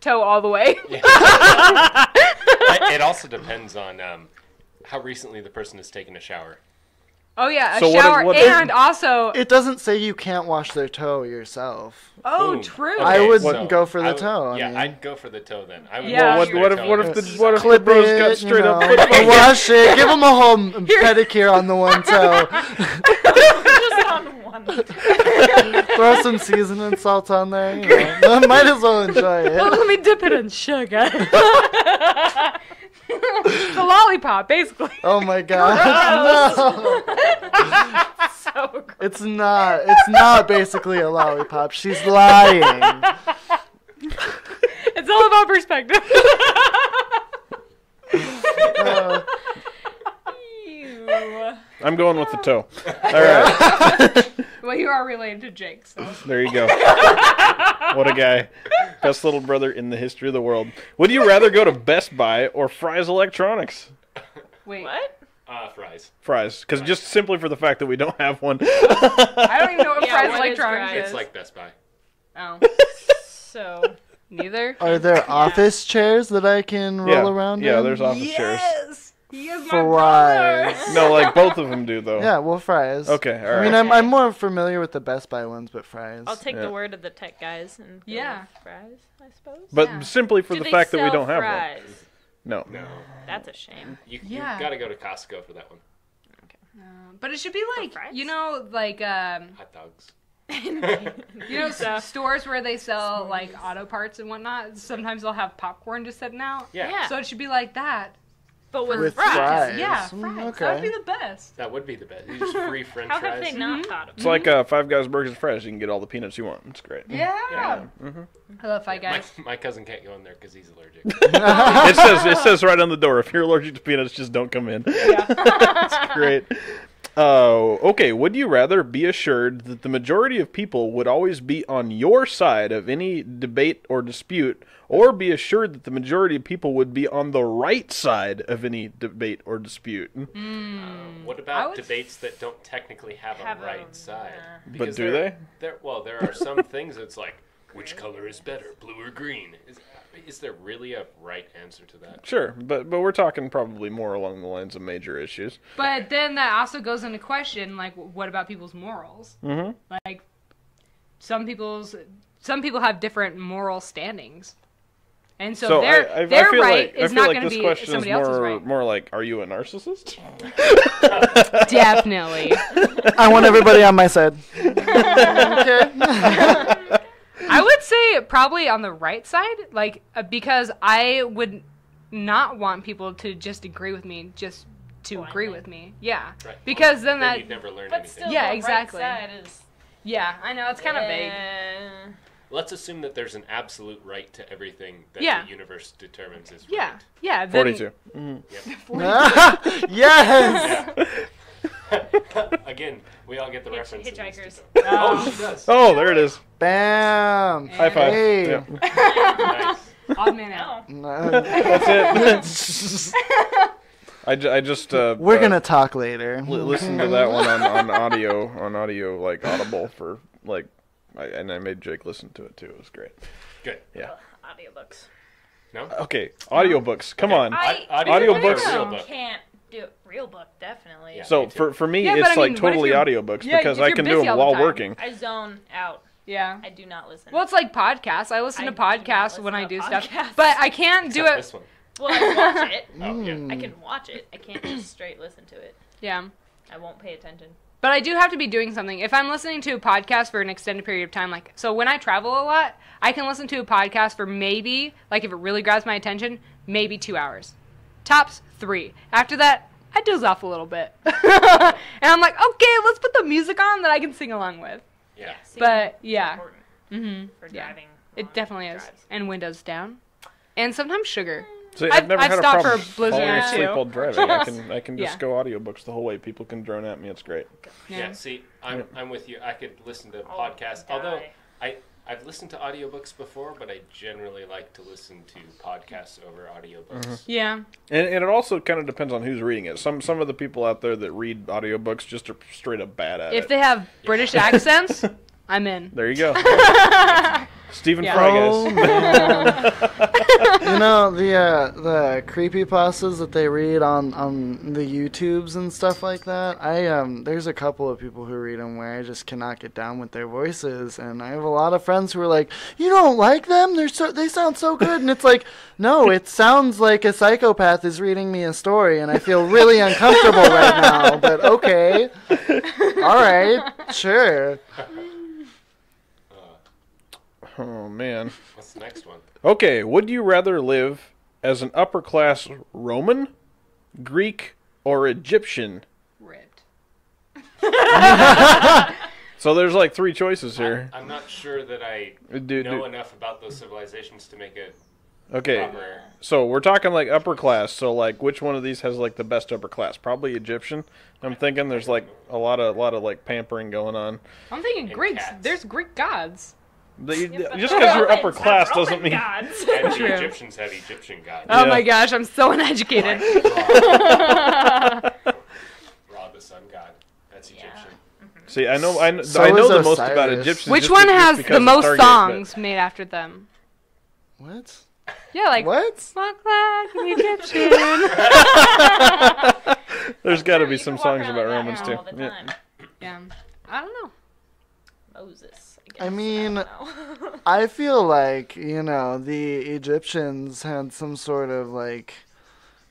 toe all the way. It also depends on how recently the person has taken a shower. Oh yeah, a So shower, what if- and also. It doesn't say you can't wash their toe yourself. Oh, Boom. true. I Okay, would so go for the I would- toe, I Yeah, mean. I'd go for the toe then. I would Yeah. wash What their toe if and the Clip bros it, got straight up you know, foot wash it, give them a whole pedicure on the one toe, Just on one. throw some seasoning salt on there, you know. Might as well enjoy Well, it. let me dip it in sugar. The lollipop, basically. Oh my god. No. So gross. It's not basically a lollipop. She's lying. It's all about perspective. Ew. I'm going with the toe. All right. Well, you are related to Jake, so. There you go. What a guy. Best little brother in the history of the world. Would you rather go to Best Buy or Fry's Electronics? Wait. What? Fries. Fry's. Because just simply for the fact that we don't have one. I don't even know what Yeah, Fry's what is Electronics Fry's? is. It's like Best Buy. Oh. So. Neither. Are there office chairs that I can roll around Yeah, in? there's office chairs. Yes! He is my brother! Fries. No, like both of them do, though. Yeah, well, fries. Okay, all I mean, right. I'm more familiar with the Best Buy ones, but fries. I'll take Yeah. the word of the tech guys and go Yeah. with fries, I suppose. But Yeah. simply for Do the they fact that we sell don't have fries? one. No. No. That's a shame. You Yeah. got to go to Costco for that one. But it should be like, fries? you know, like, Hot dogs. You know, stores where they sell like auto parts and whatnot. Sometimes they'll have popcorn just sitting out. Yeah. So it should be like that. But With fries. fries. Yeah, fries. Okay. That would be the best. That would be the best. You just free French How fries. have they not thought of It's like Five Guys Burgers and Fries. You can get all the peanuts you want. It's great. Yeah. Mm-hmm. I love Five Guys. My cousin can't go in there because he's allergic. It says right on the door, if you're allergic to peanuts, just don't come in. Yeah. That's great. Okay, would you rather be assured that the majority of people would always be on your side of any debate or dispute, or be assured that the majority of people would be on the right side of any debate or dispute? What about debates that don't technically have a right side? But do they? There are some things that's like, which color is better, blue or green? Is there really a right answer to that? Sure, but we're talking probably more along the lines of major issues. But then that also goes into question, like, what about people's morals? Mm-hmm. Like, some people have different moral standings, and so their right is not going to be somebody else's right. More like, are you a narcissist? Definitely. I want everybody on my side. Okay. I would say probably on the right side, like, because I would not want people to just agree with me, just to agree with me. Yeah. Right. Because then you'd never learn anything. Still, Yeah, the exactly. Right side is, Yeah, I know, it's kind of vague. Let's assume that there's an absolute right to everything that the universe determines is Yeah, right. yeah. Then, 42. Yes! Again, we all get the reference. Hitchhikers. Oh, she does. Oh, there it is. Bam! High five. Hey. Yeah. Nice. Odd man out. That's it. I just We're gonna talk later. listen to that one on audio like Audible for like, and I made Jake listen to it too. It was great. Good. Yeah. Audiobooks. No? Okay, audiobooks. Come on. Audiobooks. I Real book. can't do it. Real book, definitely. Yeah. So me too. for me, Yeah, but it's I like mean, what if totally you're- audiobooks yeah, because if I you're can do busy them all the while time. working. I zone out. Yeah. I do not listen. Well, it's like podcasts. I listen I to do not podcasts listen when I to do stuff, podcasts. but I can't do Except it. this one. Well, I watch it. Oh, yeah. I can watch it. I can't just straight listen to it. Yeah. I won't pay attention. But I do have to be doing something. If I'm listening to a podcast for an extended period of time, like, so when I travel a lot, I can listen to a podcast for maybe, like, if it really grabs my attention, maybe 2 hours. Tops 3. After that, I doze off a little bit. And I'm like, okay, let's put the music on that I can sing along with. Yeah. But, Singing is yeah. important Mm-hmm. for Yeah. driving. It long definitely is. drives. And windows down. And sometimes sugar. See, I've never had a stopped problem for Blizzard falling or asleep two. while driving. I can just Yeah. go audiobooks the whole way. People can drone at me. It's great. Yeah, see, I'm with you. I could listen to I'll podcasts. die. Although I've listened to audiobooks before, but I generally like to listen to podcasts over audiobooks. Yeah. And it also kind of depends on who's reading it. Some of the people out there that read audiobooks just are straight up bad at it. If they have British accents, I'm in. There you go. Stephen Yeah. Fry, Oh, guys. man. You know, the creepypastas that they read on the YouTubes and stuff like that, there's a couple of people who read them where I just cannot get down with their voices, and I have a lot of friends who are like, you don't like them? They sound so good, and it's like, no, it sounds like a psychopath is reading me a story, and I feel really uncomfortable right now, but okay. All right, sure. Oh, man. What's the next one? Okay, would you rather live as an upper-class Roman, Greek, or Egyptian? Ripped. So there's like 3 choices here. I'm not sure that I Do- know do- enough about those civilizations to make it Okay, proper. so we're talking like upper class. So like, which one of these has like the best upper class? Probably Egyptian. I'm thinking there's like a lot of like pampering going on. I'm thinking And Greeks. cats. There's Greek gods. but Just the because you're upper Romans class have doesn't Roman mean. gods. And True. the Egyptians have Egyptian gods. Oh Yeah. my gosh, I'm so uneducated. Ra, the sun god. That's Egyptian. See, I know So I know is the most Osiris. about Egyptians. Which just one just has because the of most Stargate, songs made after them? What? Yeah, like What? Walk like an Egyptian. but there's got to be You some can walk songs around about like Romans that too. all the Yeah. time. Yeah, I don't know. Moses. I guess. I mean, I don't know. I feel like, you know, the Egyptians had some sort of like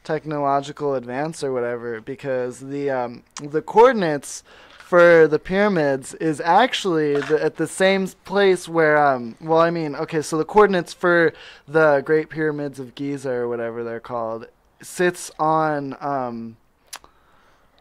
technological advance or whatever, because the coordinates for the pyramids is actually at the same place where, so the coordinates for the Great Pyramids of Giza, or whatever they're called, sits on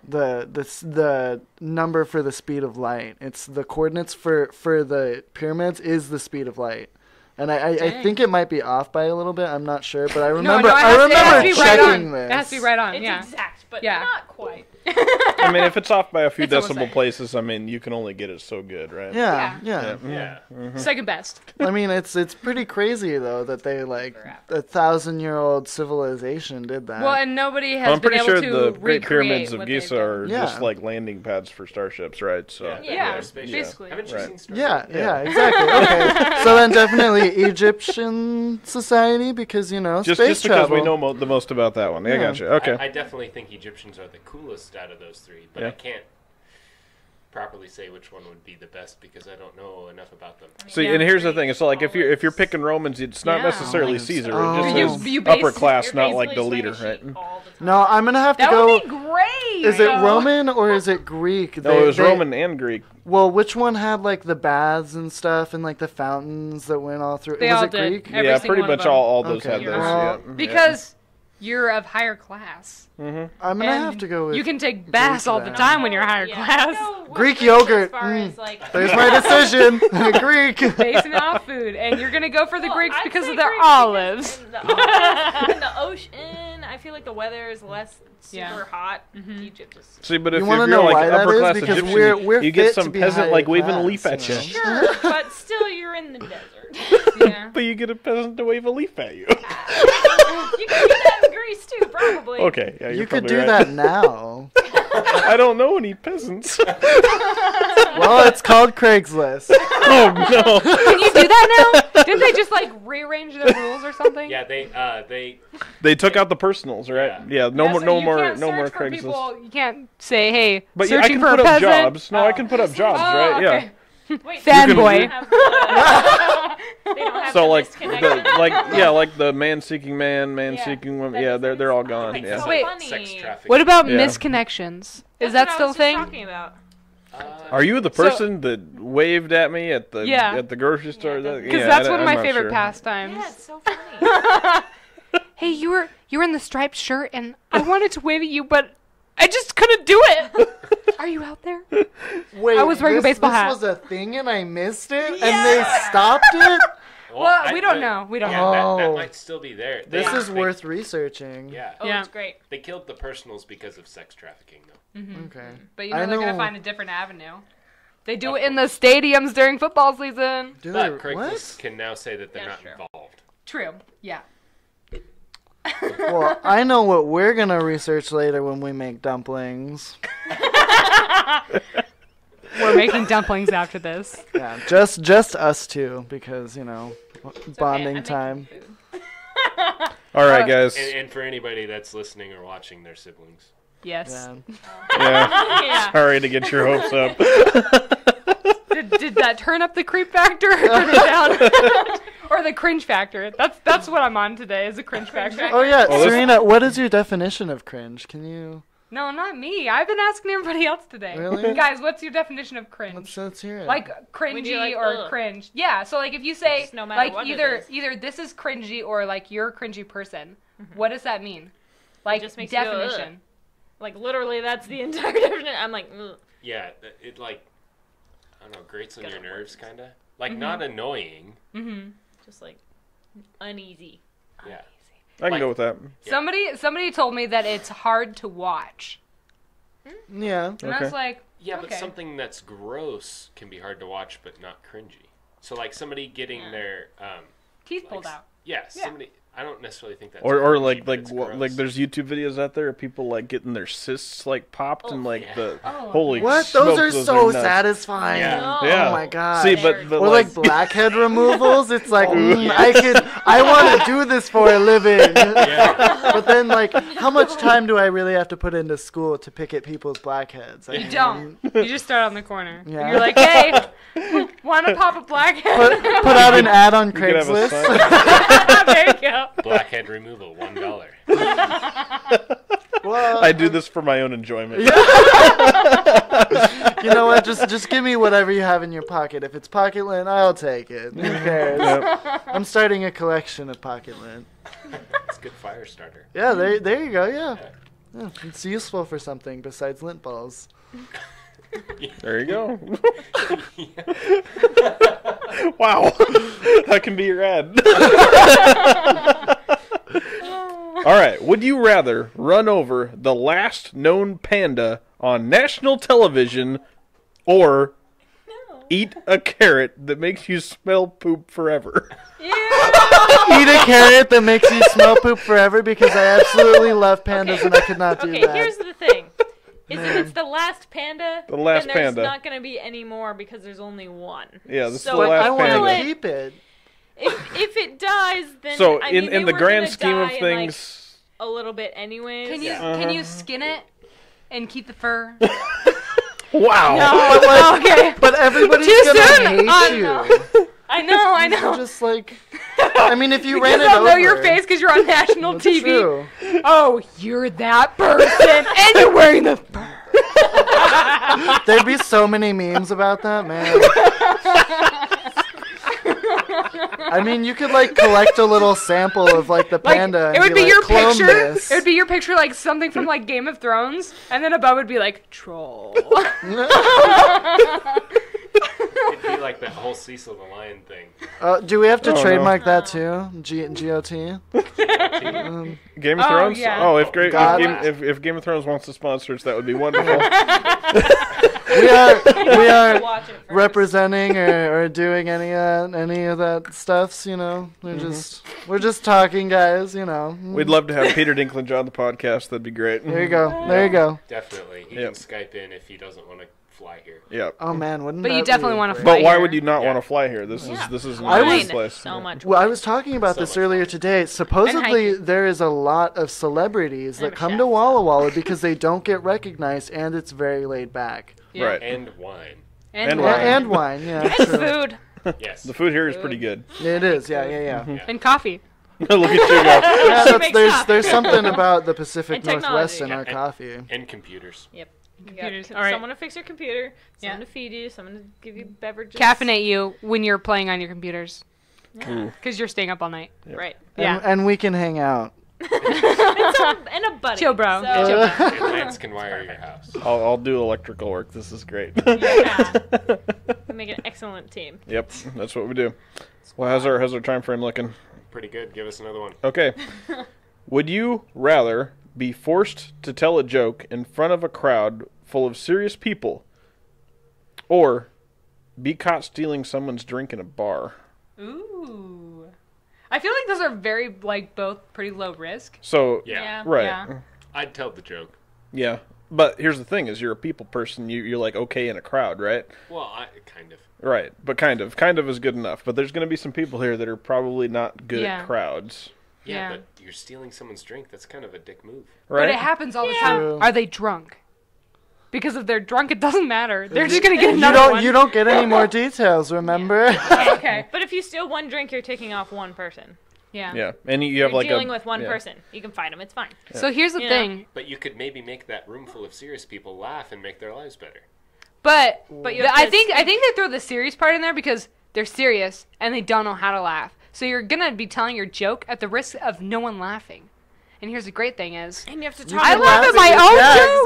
the number for the speed of light. It's the coordinates for the pyramids is the speed of light. And I think it might be off by a little bit. I'm not sure, but I remember checking this. It has to be right on. It's exact, but not quite. I mean, if it's off by a few decimal right. places, I mean, you can only get it so good, right? Yeah. Mm-hmm. Second best. I mean, it's pretty crazy though that they like 1,000-year-old civilization did that. Well, and nobody has I'm been pretty able sure to the Great Pyramids of Giza are Yeah. just like landing pads for starships, right? So Yeah, spaceship. basically. Haven't you Right. seen Star Trek? Yeah, exactly. Okay, so then definitely Egyptian society because space just because travel. we know the most about that one. Yeah, Yeah. gotcha. Okay. I definitely think Egyptians are the coolest out of those three, but I can't properly say which one would be the best because I don't know enough about them. See, and here's the thing: it's like if you're picking Romans, it's not necessarily Romans. Caesar. Oh. It just You says base- upper class, You're not like the basically leader, explaining right? sheet all the time. No, I'm gonna have to That go. would be great. Is it Roman or is it Greek? No, it was Roman and Greek. Well, which one had like the baths and stuff and like the fountains that went all through? They was all it did. Greek? Every Yeah, single pretty one of much them. all those Okay. had those. Well, Yeah. Because you're of higher class. I'm gonna And have to go with. you can take baths all the baths. time when you're higher class. No, we're Greek good yogurt. As far as, like, There's my decision. Greek. Basing it off food, and you're gonna go for the Well, Greeks I'd because say of their Greeks olives. because in the olives. In the ocean, I feel like the weather is less super hot. Egypt is. See, but if You wanna you're know like why that upper is? class Because Egyptian, we're you get fit some to be peasant like higher waving a class, leaf at you. Sure, but still, you're in the desert. Yeah. But you get a peasant to wave a leaf at you. You can do that in Greece too, probably. Okay, yeah, you're You could probably do right. that now. I don't know any peasants. Well, it's called Craigslist. Oh no! Can you do that now? Didn't they just like rearrange their rules or something? Yeah, they They took out the personals, right? Yeah, no Yeah, more, so no you more, can't no more search for Craigslist. people- You can't say, "Hey, But yeah, I searching can for put a up peasant." jobs. No, I can put up jobs, Oh, right? okay. Yeah. Wait, Fanboy. they don't have So the like, misconnection. like the man seeking man, man Yeah. seeking woman. That Yeah, is they're all so gone. funny. Yeah. So Wait. funny. sex trafficking. What about Yeah. misconnections? Is That's that what still I a was thing? just talking about. Are you the person that waved at me at the grocery store? Yeah, Because Yeah, that's I- one of I'm my not favorite sure. pastimes. Yeah, it's so funny. Hey, you were in the striped shirt, and I wanted to wave at you, but I just couldn't do it. Are you out there? Wait, I was wearing a baseball hat. This was a thing and I missed it, and they stopped it. Well, we don't know. We don't Yeah, know. that Oh. might still be there. This They- is they- worth researching. Yeah. Oh, Yeah. it's great. They killed the personals because of sex trafficking, though. Okay. But I they're gonna know- find a different avenue. They do it in the stadiums during football season. Do But they- Craigslist what? can now say that they're That's not true. involved. True. Yeah. Well, I know what we're gonna research later when we make dumplings. We're making dumplings after this. Yeah, just us two because bonding I'm time. making food. All right, guys. And for anybody that's listening or watching, their siblings. Yes. Yeah. Yeah. Yeah. Sorry to get your hopes up. Did that turn up the creep factor or turn it down? Or the cringe factor? That's what I'm on today. Is the cringe factor. Oh yeah, Well, this- Serena, what is your definition of cringe? Can you? No, not me. I've been asking everybody else today. Really? Guys, what's your definition of cringe? Let's hear it. Like When you're cringy like, or ugh. cringe. Yeah, so like if you say Just no matter like what it either is. this is cringy or like you're a cringy person. What does that mean? Like just makes you go, definition. Like, literally, that's the entire definition. I'm like, ugh. Yeah, it like, I don't know, grates on your nerves, kind of. Like, not annoying. Just like uneasy. Yeah. I can Like- go with that. Yeah. Somebody told me that it's hard to watch. yeah. And that's like Yeah, but okay. something that's gross can be hard to watch, but not cringy. So, like, somebody getting their, teeth like, pulled out. Yeah, somebody, I don't necessarily think that's Or cringy, like but it's gross. like there's YouTube videos out there of people like getting their cysts like popped and like yeah. the Oh, holy What? smokes, Those are so nuts. satisfying. Yeah. Yeah. Oh my god. See, but Or like blackhead removals. It's like I want to do this for a living. Yeah. But then like, how much time do I really have to put into school to pick at people's blackheads? I You mean, don't. You just start on the corner. Yeah. And you're like, hey, want to pop a blackhead? Put out an ad on You could have a Craigslist. sign. There you go. Blackhead removal, $1. Whoa. I do this for my own enjoyment. You know what? Just give me whatever you have in your pocket. If it's pocket lint, I'll take it. Who cares? Yep. I'm starting a collection of pocket lint. It's a good fire starter. Yeah, there you go. Yeah, it's useful for something besides lint balls. There you go. Wow. That can be your ad. All right. Would you rather run over the last known panda on national television or eat a carrot that makes you smell poop forever? Eat a carrot that makes you smell poop forever because I absolutely love pandas and I could not do that. Okay, here's the thing. If it's the last panda, The last then there's panda. not going to be any more because there's only one. Yeah, this So is the last I want panda. to keep it. If it dies, then So I mean, in they the were grand gonna scheme of die in, things, like, a little bit anyways. Can you skin it and keep the fur? wow. But, like, Okay. but everybody's Too gonna soon? hate you. No. I know. You're just like, I mean, if you Because ran it I'll over. know your face because you're on national That's TV. true. Oh, you're that person, and you're wearing the fur. There'd be so many memes about that, man. I mean, you could like collect a little sample of like the Like, panda. it and would be like, your "Clone picture. this." It would be your picture, like something from like Game of Thrones, and then above would be like troll. It'd be like that whole Cecil the Lion thing. Do we have to Oh, no. trademark that too? GOT. Game of Oh, Thrones? yeah. Oh, God. if Game of Thrones wants to sponsor us, that would be wonderful. We are Watch it first. representing or doing any of that stuffs. You know, we're just talking, guys. You know. We'd love to have Peter Dinklage on the podcast. That'd be great. There you go. There you go. Definitely. He Yep. can Skype in if he doesn't want to fly here. Yeah. Oh man, wouldn't But you that definitely be wanna great? fly But why here. would you not Yeah. want to fly here? This Yeah. is a I nice was- place. So much. Well, I was talking about So this much earlier fun. today. Supposedly, hiking. there is a lot of celebrities that And come chefs. to Walla Walla because they don't get recognized, and it's very laid back. Yeah. Right. And wine. And wine. wine. And wine, yeah. And true. food. Yes. The food here is pretty good. It is, yeah. And coffee. Look at you go. Yeah, She makes there's coffee. something about the Pacific And technology. Northwest in our And- coffee. And computers. Yep. You got Computers. All right. someone to fix your computer, someone Yeah. to feed you, someone to give you beverages. Caffeinate you when you're playing on your computers Ooh. because you're staying up all night. Right. Yeah. And we can hang out. And a buddy. Chill, bro. So, Chill, bro. And Lance can wire your house. I'll do electrical work. This is great. Yeah. We make an excellent team. Yep, that's what we do. Well, how's our time frame looking? Pretty good. Give us another one. Okay. Would you rather be forced to tell a joke in front of a crowd full of serious people, or be caught stealing someone's drink in a bar? Ooh. I feel like those are very, like, both pretty low risk. So, Yeah. right. Yeah. I'd tell the joke. Yeah. But here's the thing: is you're a people person. You're like okay in a crowd, right? Well, kind of. Right. But kind of is good enough. But there's going to be some people here that are probably not good Yeah. at crowds, Yeah, Yeah. but you're stealing someone's drink. That's kind of a dick move. right? But it happens all the True. time. Are they drunk? Because if they're drunk, it doesn't matter. They're just going to get another one. You don't get any more details, remember? Okay. But if you steal one drink, you're taking off one person. Yeah. Yeah, and you You're have like dealing a with one yeah. person. You can fight them. It's fine. So here's the You know. thing. But you could maybe make that room full of serious people laugh and make their lives better. But you have I to think they throw the serious part in there because they're serious and they don't know how to laugh. So you're gonna be telling your joke at the risk of no one laughing. And here's the great thing is, And you have to You talk I can laugh at laugh my own yeah, joke.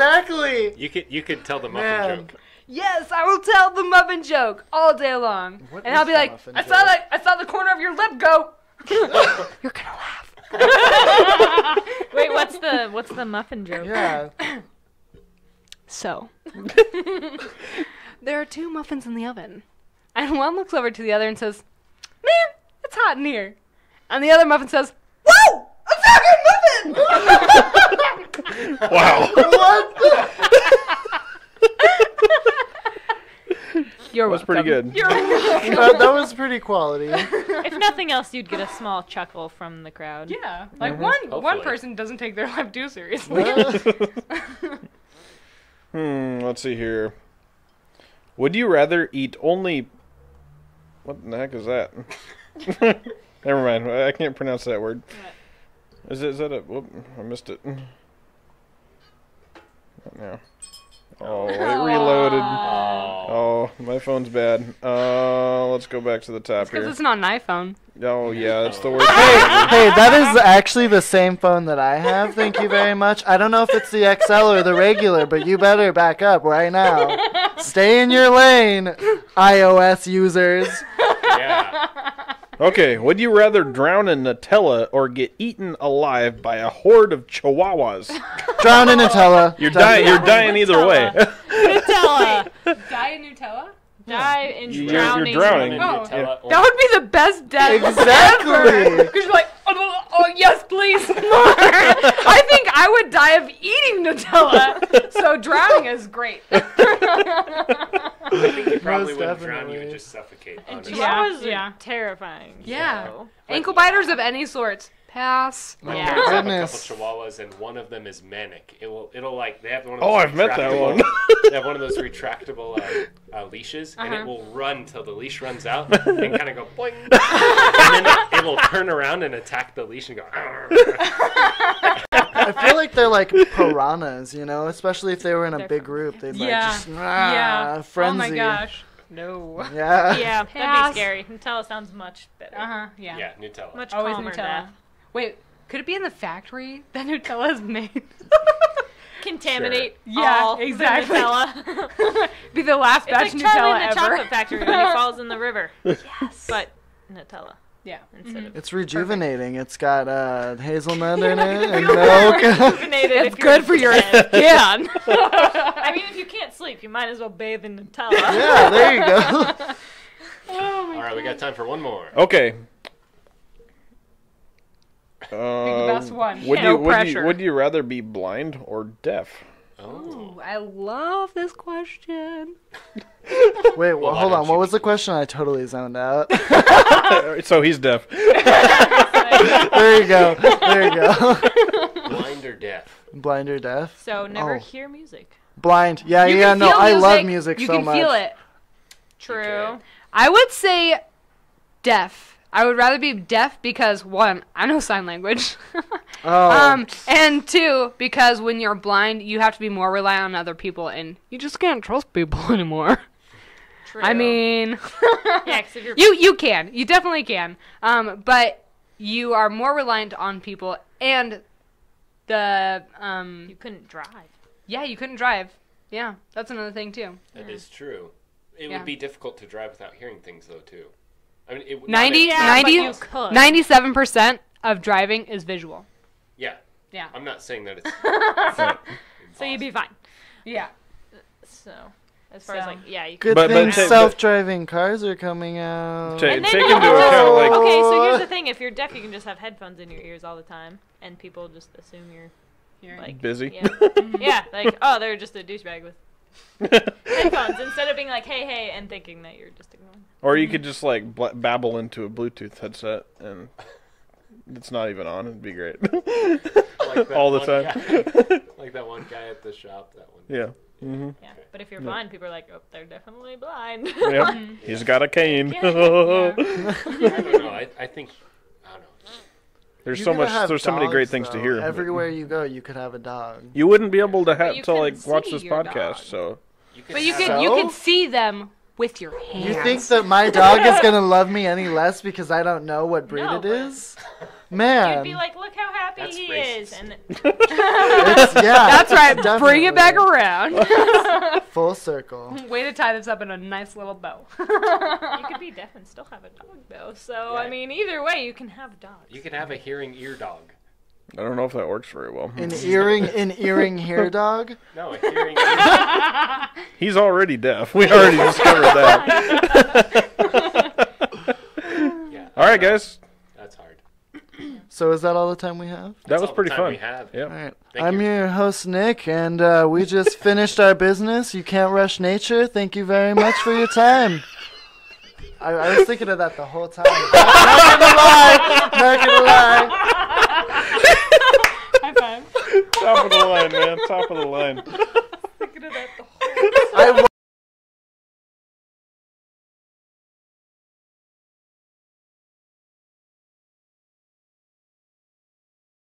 exactly. You could tell the muffin Man. joke. yes, I will tell the muffin joke all day long, What and is I'll be the like, muffin I joke? saw the corner of your lip go. You're gonna laugh. Wait, what's the muffin joke? Yeah. So, there are two muffins in the oven, and one looks over to the other and says, "Man, it's hot in here," and the other muffin says, "Whoa, a fucking muffin!" Wow. You're That's pretty welcome. good. You're That was pretty quality. if nothing else, you'd get a small chuckle from the crowd. Yeah, like one Hopefully. person doesn't take their life too seriously. Let's see here. Would you rather eat only... What in the heck is that? Never mind. I can't pronounce that word. Is that a... Whoop, I missed it. Yeah. Oh, it reloaded. Oh. Oh, my phone's bad. Let's go back to the top Because here. it's not an iPhone. Oh, yeah, that's the worst. Hey, that is actually the same phone that I have. Thank you very much. I don't know if it's the XL or the regular, but you better back up right now. Stay in your lane, iOS users. Yeah. Okay, would you rather drown in Nutella or get eaten alive by a horde of Chihuahuas? Drown in Nutella. You're dying either way. Nutella. Die in Nutella? Die in You're drowning. drowning. Oh, Nutella that would be the best death Exactly. Because you're like, oh, yes, please, more. I think I would die of eating Nutella. So drowning is great. I think you probably Most wouldn't drown, you definitely. would just suffocate. And Honestly. Chihuahuas Yeah. are terrifying. Yeah. So. Ankle biters of any sorts. Pass. My Yeah. parents have a Goodness. couple Chihuahuas, and one of them is manic. It'll like they have one of Oh, those I've met that one. They have one of those retractable leashes, and it will run till the leash runs out and kind of go boing, and then it will turn around and attack the leash and go. I feel like they're like piranhas, you know, especially if they were in a They're big group. They'd like Yeah. just Yeah. frenzy. Oh my gosh. No. Yeah. Yeah, that'd Pass. be scary. Nutella sounds much better. Uh-huh. Yeah. Yeah, Nutella. Much Always calmer Nutella. death. Wait, could it be in the factory that Nutella is made? Contaminate Yeah, all exactly. the Nutella. Be the last It's batch like of Nutella Charlie in the ever. Chocolate Factory when he falls in the river. Yes. But Nutella Yeah. instead of It's rejuvenating. It's got hazelnut in it and milk. rejuvenated. It's good for your skin. I mean, if you can't sleep, you might as well bathe in Nutella. Yeah, there you go. All right, we got time for one more. Okay. Pick the best one. Would No you pressure. would you rather be blind or deaf? Oh. Ooh, I love this question. Wait, Well, why hold don't on. you What was be- the question? I totally zoned out. So he's deaf. There you go. There you go. Blind or deaf? Blind or deaf? So never Oh. hear music. Blind. Yeah, You yeah, can no, feel I love music, music you so can much. feel it. True. Okay. I would say deaf. I would rather be deaf because, one, I know sign language. Oh. And two, because when you're blind, you have to be more reliant on other people, and you just can't trust people anymore. True. I mean, yeah, 'cause if you're you can. You definitely can. But you are more reliant on people, and the, you couldn't drive. yeah, you couldn't drive. Yeah, that's another thing, too. That is true. It Yeah. would be difficult to drive without hearing things, though, too. I mean, it would 90, Yeah, but 90 you could. 97% of driving is visual. Yeah. Yeah. I'm not saying that it's. So you'd be fine. Yeah. So, as far as So. like, yeah, you Good But- thing but- self-driving cars are coming out. Ta- And then take you into can just- account, like, okay, so here's the thing: if you're deaf, you can just have headphones in your ears all the time, and people just assume you're like busy. Yeah, yeah, like oh, they're just a douchebag with headphones instead of being like, hey, and thinking that you're just ignoring. Or you could just like babble into a Bluetooth headset and it's not even on. It'd be great. Like that All the one time. guy- like that one guy at the shop. That one. Yeah. Mm-hmm. Yeah, but if you're blind, people are like, oh, they're definitely blind. Yep. He's got a cane. I don't know. I think. I don't know. There's You so could much. have There's so many great dogs, things to though. hear. but Everywhere you go, you could have a dog. You wouldn't be able to But you to like couldn't watch see this your podcast. dog. So But you have- could you So? could see them with your hands. You think that my dog is gonna love me any less because I don't know what breed No, it but- is? Man, You'd be like, look how happy That's he racist. is, and it's, yeah, That's right. Bring it back definitely. around. Full circle. Way to tie this up in a nice little bow. you could be deaf and still have a dog, though. So I Right. mean, either way, you can have dogs. You can have a hearing ear dog. I don't know if that works very well. An earring hair dog. No, a hearing ear. He's already deaf. We already discovered that. Yeah. All right, guys. That's hard. So is that all the time we have? That was all the pretty time fun. we have. Yep. All right. Thank I'm you. your host, Nick, and we just finished our business. You can't rush nature. Thank you very much for your time. I was thinking of that the whole time. Not gonna lie. Not gonna lie. High five. Top of the line, man. Top of the line.